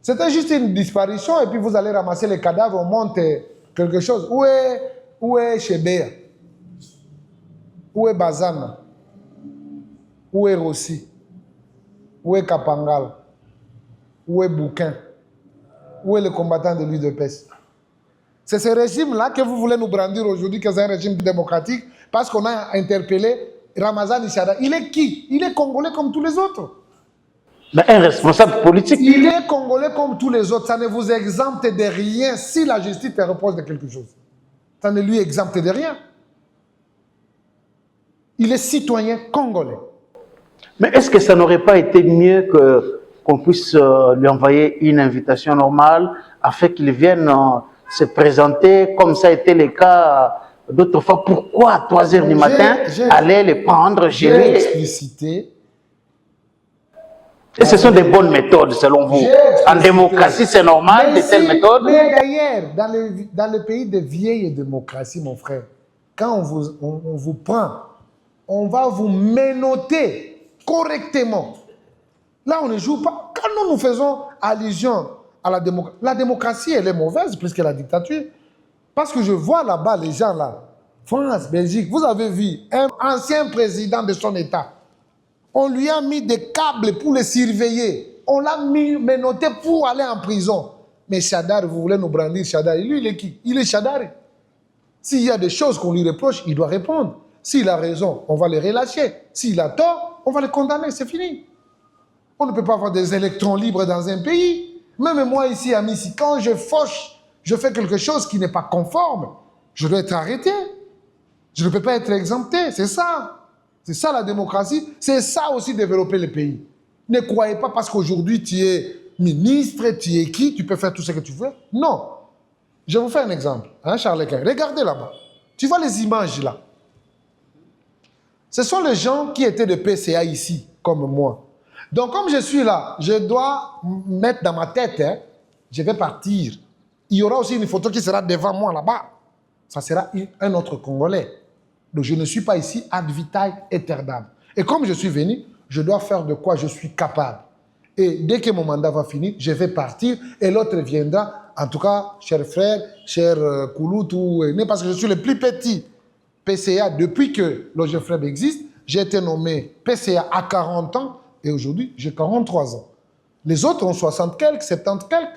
c'était juste une disparition et puis vous allez ramasser les cadavres, on monte quelque chose. Où est Chebea? Où est Bazana? Où est Rossi? Où est Kapangal? Où est Bouquin? Où est le combattant de l'UDPS? C'est ce régime-là que vous voulez nous brandir aujourd'hui, que c'est un régime démocratique, parce qu'on a interpellé Ramazan Ishada. Il est qui? Il est congolais comme tous les autres. Mais un responsable politique. Il est congolais comme tous les autres. Ça ne vous exempte de rien si la justice te repose de quelque chose. Ça ne lui exempte de rien. Il est citoyen congolais. Mais est-ce que ça n'aurait pas été mieux qu'on puisse lui envoyer une invitation normale afin qu'il vienne se présenter comme ça a été le cas d'autres fois? Pourquoi à 3 h du matin aller les prendre, gérer? J'ai explicité. Et ce sont des bonnes méthodes selon vous. En démocratie, c'est normal de telles méthodes? Mais d'ailleurs, dans le pays de vieille démocratie, mon frère, quand on vous prend, on va vous menotter correctement. Là, on ne joue pas. Quand nous faisons allusion à la démocratie, elle est mauvaise plus que la dictature. Parce que je vois là-bas les gens là, France, Belgique, vous avez vu un ancien président de son État. On lui a mis des câbles pour le surveiller. On l'a menotté pour aller en prison. Mais Chadar, vous voulez nous brandir Chadar. Lui, il est qui? Il est Chadar. S'il y a des choses qu'on lui reproche, il doit répondre. S'il a raison, on va le relâcher. S'il a tort, on va le condamner. C'est fini. On ne peut pas avoir des électrons libres dans un pays. Même moi ici, à Missi, quand je fauche, je fais quelque chose qui n'est pas conforme, je dois être arrêté. Je ne peux pas être exempté. C'est ça. C'est ça la démocratie. C'est ça aussi développer le pays. Ne croyez pas parce qu'aujourd'hui tu es ministre, tu es qui, tu peux faire tout ce que tu veux. Non. Je vais vous faire un exemple. Hein, Charles Quint. Regardez là-bas. Tu vois les images là. Ce sont les gens qui étaient de PCA ici, comme moi. Donc comme je suis là, je dois mettre dans ma tête, hein, je vais partir. Il y aura aussi une photo qui sera devant moi là-bas. Ça sera un autre Congolais. Donc je ne suis pas ici ad vitam aeternam. Et comme je suis venu, je dois faire de quoi je suis capable. Et dès que mon mandat va finir, je vais partir et l'autre viendra. En tout cas, cher frère, cher Kouloutou, parce que je suis le plus petit PCA depuis que l'OGFREB existe. J'ai été nommé PCA à 40 ans et aujourd'hui, j'ai 43 ans. Les autres ont 60 quelques, 70 quelques.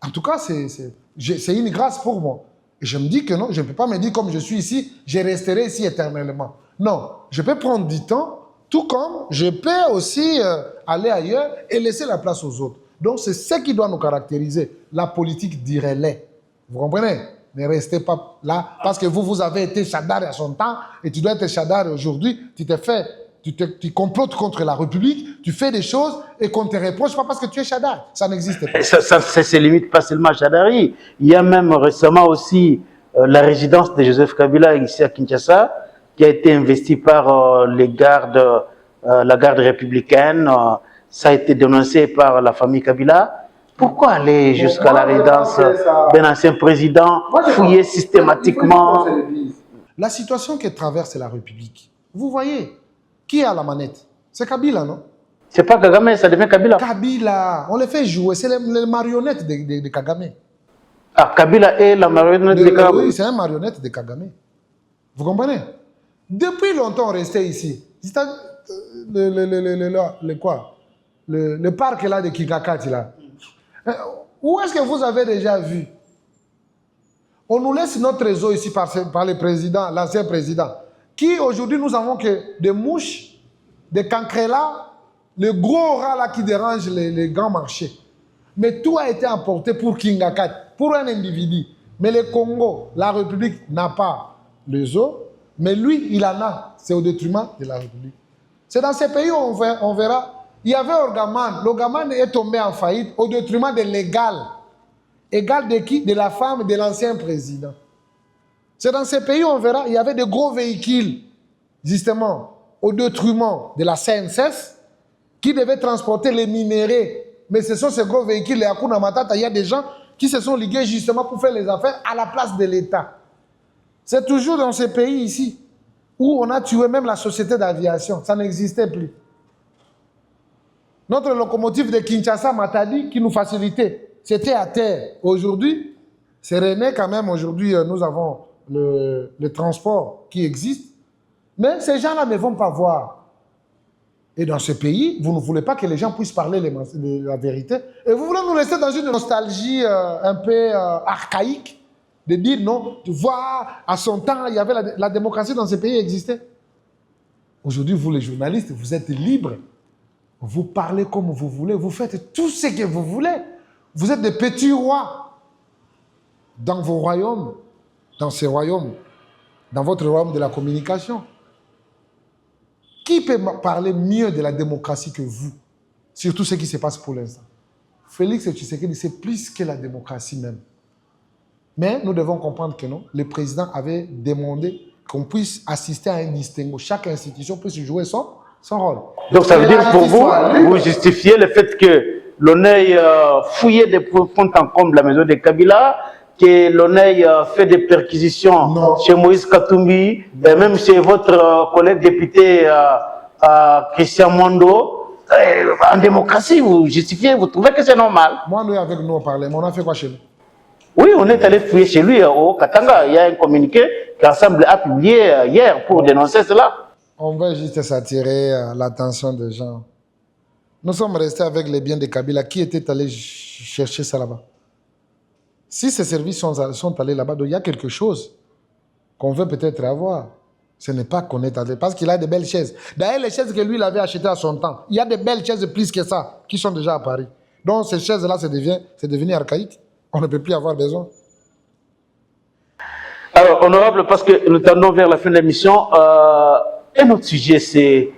En tout cas, c'est une grâce pour moi. Et je me dis que non, je ne peux pas me dire comme je suis ici, je resterai ici éternellement. Non, je peux prendre du temps, tout comme je peux aussi aller ailleurs et laisser la place aux autres. Donc c'est ce qui doit nous caractériser, la politique du relais. Vous comprenez? Ne restez pas là, parce que vous avez été Chadar à son temps, et tu dois être Chadar aujourd'hui, tu complotes contre la République, tu fais des choses et qu'on te reproche pas parce que tu es Chadar. Ça n'existe pas. Ça se limite pas seulement à Chadari. Il y a même récemment aussi la résidence de Joseph Kabila ici à Kinshasa, qui a été investie par la garde républicaine. Ça a été dénoncé par la famille Kabila. Pourquoi aller jusqu'à la résidence d'un ancien président, fouiller systématiquement? La situation que traverse la République, vous voyez, qui a la manette? C'est Kabila, non? C'est pas Kagame, ça devient Kabila. Kabila, on les fait jouer, c'est les marionnettes de Kagame. Ah, Kabila est la marionnette de Kagame? Oui, c'est un marionnette de Kagame. Vous comprenez? Depuis longtemps, on restait ici. Le parc là de Kikakati, là. Où est-ce que vous avez déjà vu? On nous laisse notre réseau ici par le président, l'ancien président, qui aujourd'hui nous avons que des mouches de Cancrela, le gros rat là qui dérange les grands marchés. Mais tout a été emporté pour Kingakat, pour un individu. Mais le Congo, la République n'a pas les eaux, mais lui, il en a. C'est au détriment de la République. C'est dans ces pays où on verra. Il y avait Orgaman. L'Orgaman est tombé en faillite au détriment de l'égal. Égal de qui? De la femme de l'ancien président. C'est dans ces pays où on verra, il y avait de gros véhicules, justement, au détriment de la CNSS, qui devaient transporter les minéraux. Mais ce sont ces gros véhicules, les Hakuna Matata, il y a des gens qui se sont ligués justement pour faire les affaires à la place de l'État. C'est toujours dans ces pays ici, où on a tué même la société d'aviation. Ça n'existait plus. Notre locomotive de Kinshasa, Matadi, qui nous facilitait, c'était à terre. Aujourd'hui, c'est René quand même. Aujourd'hui, nous avons le transport qui existe. Mais ces gens-là ne vont pas voir. Et dans ce pays, vous ne voulez pas que les gens puissent parler la vérité. Et vous voulez nous laisser dans une nostalgie un peu archaïque, de dire non, tu vois, à son temps, il y avait la démocratie dans ce pays existait. Aujourd'hui, vous les journalistes, vous êtes libres. Vous parlez comme vous voulez, vous faites tout ce que vous voulez. Vous êtes des petits rois dans vos royaumes, dans ces royaumes, dans votre royaume de la communication. Qui peut parler mieux de la démocratie que vous, sur tout ce qui se passe pour l'instant? Félix Tshisekedi, c'est plus que la démocratie même. Mais nous devons comprendre que non, le président avait demandé qu'on puisse assister à un distinguo. Chaque institution puisse jouer son rôle. Donc ça veut dire pour vous, vous justifiez le fait que l'on ait fouillé des fonds en comble la maison de Kabila, que l'on ait fait des perquisitions chez Moïse Katumbi, et même chez votre collègue député Christian Mondo. En démocratie, vous justifiez, vous trouvez que c'est normal? Moi, nous, avec nous, on parlait, mais on a fait quoi chez nous? Oui, on est allé fouiller chez lui au Katanga. Il y a un communiqué que l'Assemblée a publié hier pour dénoncer cela. On veut juste s'attirer l'attention des gens. Nous sommes restés avec les biens de Kabila. Qui était allé chercher ça là-bas? Si ces services sont allés là-bas, il y a quelque chose qu'on veut peut-être avoir. Ce n'est pas qu'on est allé, parce qu'il a de belles chaises. D'ailleurs, les chaises que lui, il avait achetées à son temps, il y a de belles chaises plus que ça, qui sont déjà à Paris. Donc, ces chaises-là, c'est devenu archaïque. On ne peut plus avoir besoin. Alors, honorable, parce que nous tendons vers la fin de l'émission, un autre sujet, c'est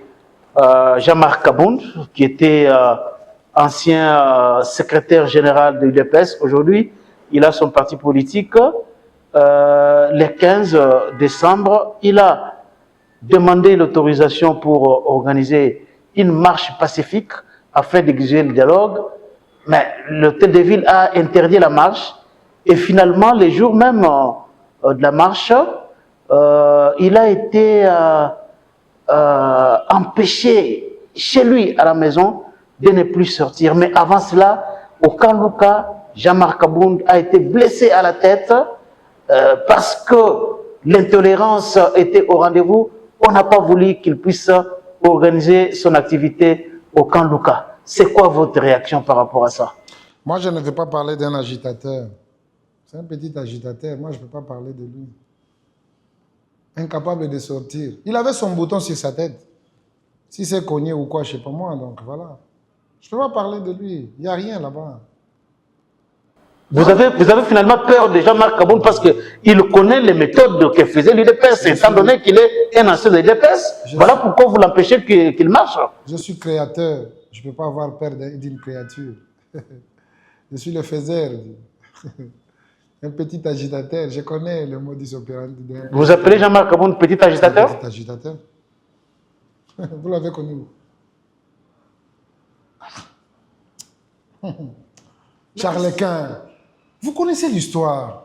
Jean-Marc Kabound, qui était ancien secrétaire général de l'UDPS. Aujourd'hui, il a son parti politique. Le 15 décembre, il a demandé l'autorisation pour organiser une marche pacifique afin d'exiger le dialogue. Mais l'hôtel de ville a interdit la marche. Et finalement, les jours même de la marche, il a été empêché chez lui à la maison de ne plus sortir. Mais avant cela, au Kanluka, Jean-Marc Kabound a été blessé à la tête parce que l'intolérance était au rendez-vous. On n'a pas voulu qu'il puisse organiser son activité au Kanluka. C'est quoi votre réaction par rapport à ça? Moi, je ne veux pas parler d'un agitateur. C'est un petit agitateur. Moi, je ne peux pas parler de lui. Incapable de sortir. Il avait son bouton sur sa tête. Si c'est cogné ou quoi, je ne sais pas moi. Donc voilà. Je ne peux pas parler de lui. Il n'y a rien là-bas. Vous avez finalement peur de Jean-Marc Kabound parce qu'il connaît les méthodes que faisait l'UDPS, étant donné qu'il est un ancien de l'UDPS. Voilà pourquoi vous l'empêchez qu'il marche. Je suis créateur. Je ne peux pas avoir peur d'une créature. Je suis le faiseur. Un petit agitateur. Je connais le modus operandi. Vous appelez Jean-Marc Kabound petit agitateur? Petit agitateur. Vous l'avez connu où? Charles-Quint. Vous connaissez l'histoire.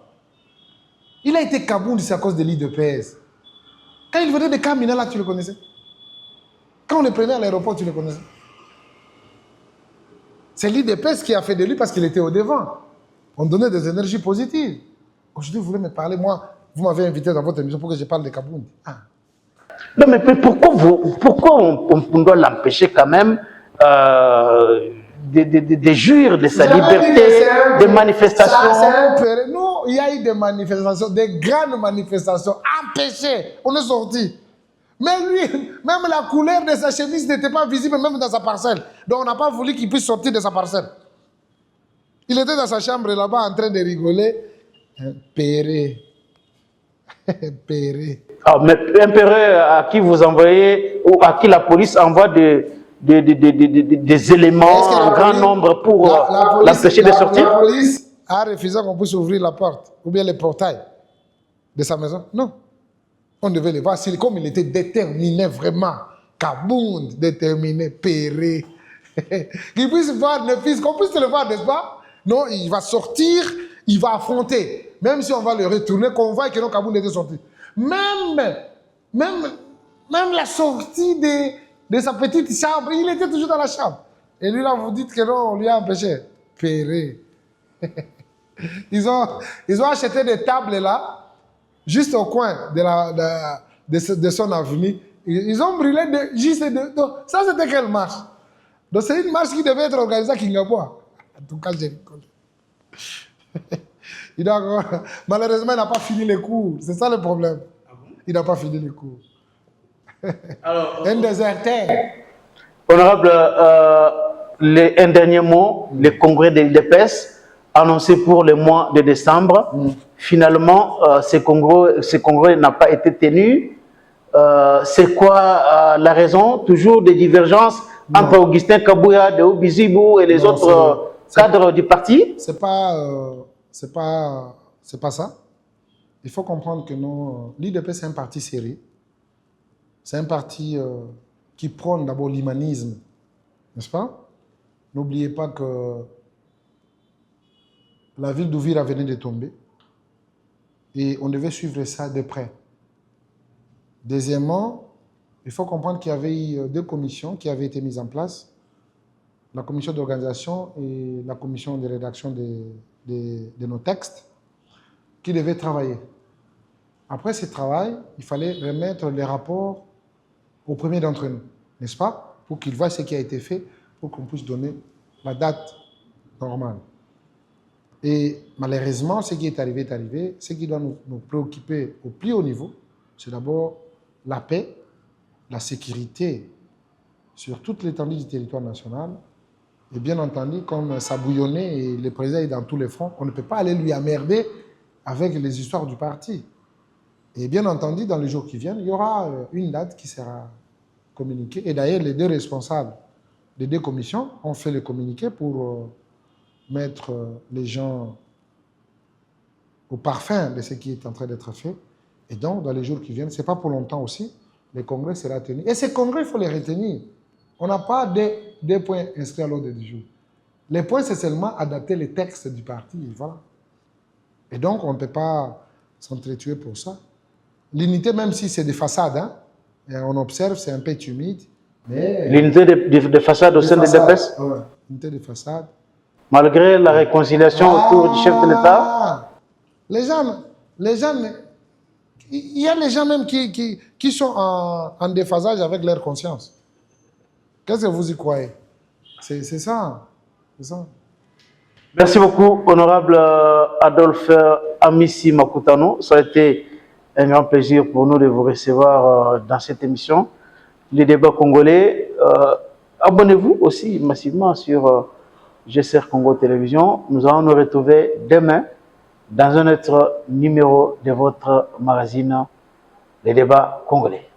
Il a été Kabound, c'est à cause de l'UDPS. Quand il venait de Kamina, là, tu le connaissais? Quand on le prenait à l'aéroport, tu le connaissais? C'est l'UDPS qui a fait de lui parce qu'il était au devant. On donnait des énergies positives. Aujourd'hui, vous voulez me parler, moi, vous m'avez invité dans votre émission pour que je parle de Kabound. Ah. Non, mais pourquoi on doit l'empêcher quand même de jouir de sa liberté, des manifestations? Non, il y a eu des manifestations, des grandes manifestations empêchées. On est sortis. Mais lui, même la couleur de sa chemise n'était pas visible même dans sa parcelle. Donc on n'a pas voulu qu'il puisse sortir de sa parcelle. Il était dans sa chambre là-bas en train de rigoler. Péré. Péré. Ah, mais un péré à qui vous envoyez, ou à qui la police envoie des éléments en grand nombre pour l'empêcher de sortir? La police a refusé qu'on puisse ouvrir la porte, ou bien le portail de sa maison. Non. On devait le voir. Comme il était déterminé vraiment, Kabound, déterminé, Péré. Qu'il puisse voir le fils, qu'on puisse le voir, n'est-ce pas? Non, il va sortir, il va affronter. Même si on va le retourner, qu'on voit que non, Kabound était sorti. Même la sortie de sa petite chambre, il était toujours dans la chambre. Et lui, là, vous dites que non, on lui a empêché. Péré. Ils ont acheté des tables là, juste au coin de son avenue. Ils ont brûlé juste ça, c'était quelle marche? Donc, c'est une marche qui devait être organisée à Kingaboa. En tout cas, j'ai rigolé. Malheureusement, il n'a pas fini les cours. C'est ça le problème. Il n'a pas fini les cours. Alors, un déserteur. Honorable, un dernier mot, le congrès de l'UDPS annoncé pour le mois de décembre. Finalement, ce congrès n'a pas été tenu. C'est quoi la raison? Toujours des divergences entre Augustin Kabouya, Deo Bizibou et les autres cadres du parti? C'est pas ça. Il faut comprendre que l'UDP, c'est un parti sérieux. C'est un parti qui prône d'abord l'humanisme, n'est-ce pas? N'oubliez pas que la ville d'Ouvira venait de tomber et on devait suivre ça de près. Deuxièmement, il faut comprendre qu'il y avait eu deux commissions qui avaient été mises en place, la commission d'organisation et la commission de rédaction de nos textes, qui devaient travailler. Après ce travail, il fallait remettre les rapports au premier d'entre nous, n'est-ce pas? Pour qu'ils voient ce qui a été fait, pour qu'on puisse donner la date normale. Et malheureusement, ce qui est arrivé. Ce qui doit nous préoccuper au plus haut niveau, c'est d'abord la paix, la sécurité sur toute l'étendue du territoire national. Et bien entendu, comme ça bouillonnait et le président est dans tous les fronts, on ne peut pas aller lui emmerder avec les histoires du parti. Et bien entendu, dans les jours qui viennent, il y aura une date qui sera communiquée. Et d'ailleurs, les deux responsables des deux commissions ont fait le communiqué pour mettre les gens au parfum de ce qui est en train d'être fait. Et donc, dans les jours qui viennent, ce n'est pas pour longtemps aussi, le congrès sera tenu. Et ces congrès, il faut les retenir. On n'a pas des points inscrits à l'ordre du jour. Les points, c'est seulement adapter les textes du parti. Et voilà. Et donc, on ne peut pas s'entretuer pour ça. L'unité, même si c'est des façades, hein, et on observe, c'est un peu humide. L'unité de façade au sein de l'UDPS? Oui, l'unité de façade. Malgré la réconciliation autour du chef de l'État? Les gens, il y a les gens même qui sont en déphasage avec leur conscience. Qu'est-ce que vous y croyez? C'est ça. C'est ça. Merci beaucoup, honorable Adolphe Amissi Makutano. Ça a été un grand plaisir pour nous de vous recevoir dans cette émission. Les débats congolais. Abonnez-vous aussi massivement sur GCR Congo Télévision. Nous allons nous retrouver demain dans un autre numéro de votre magazine Les débats congolais.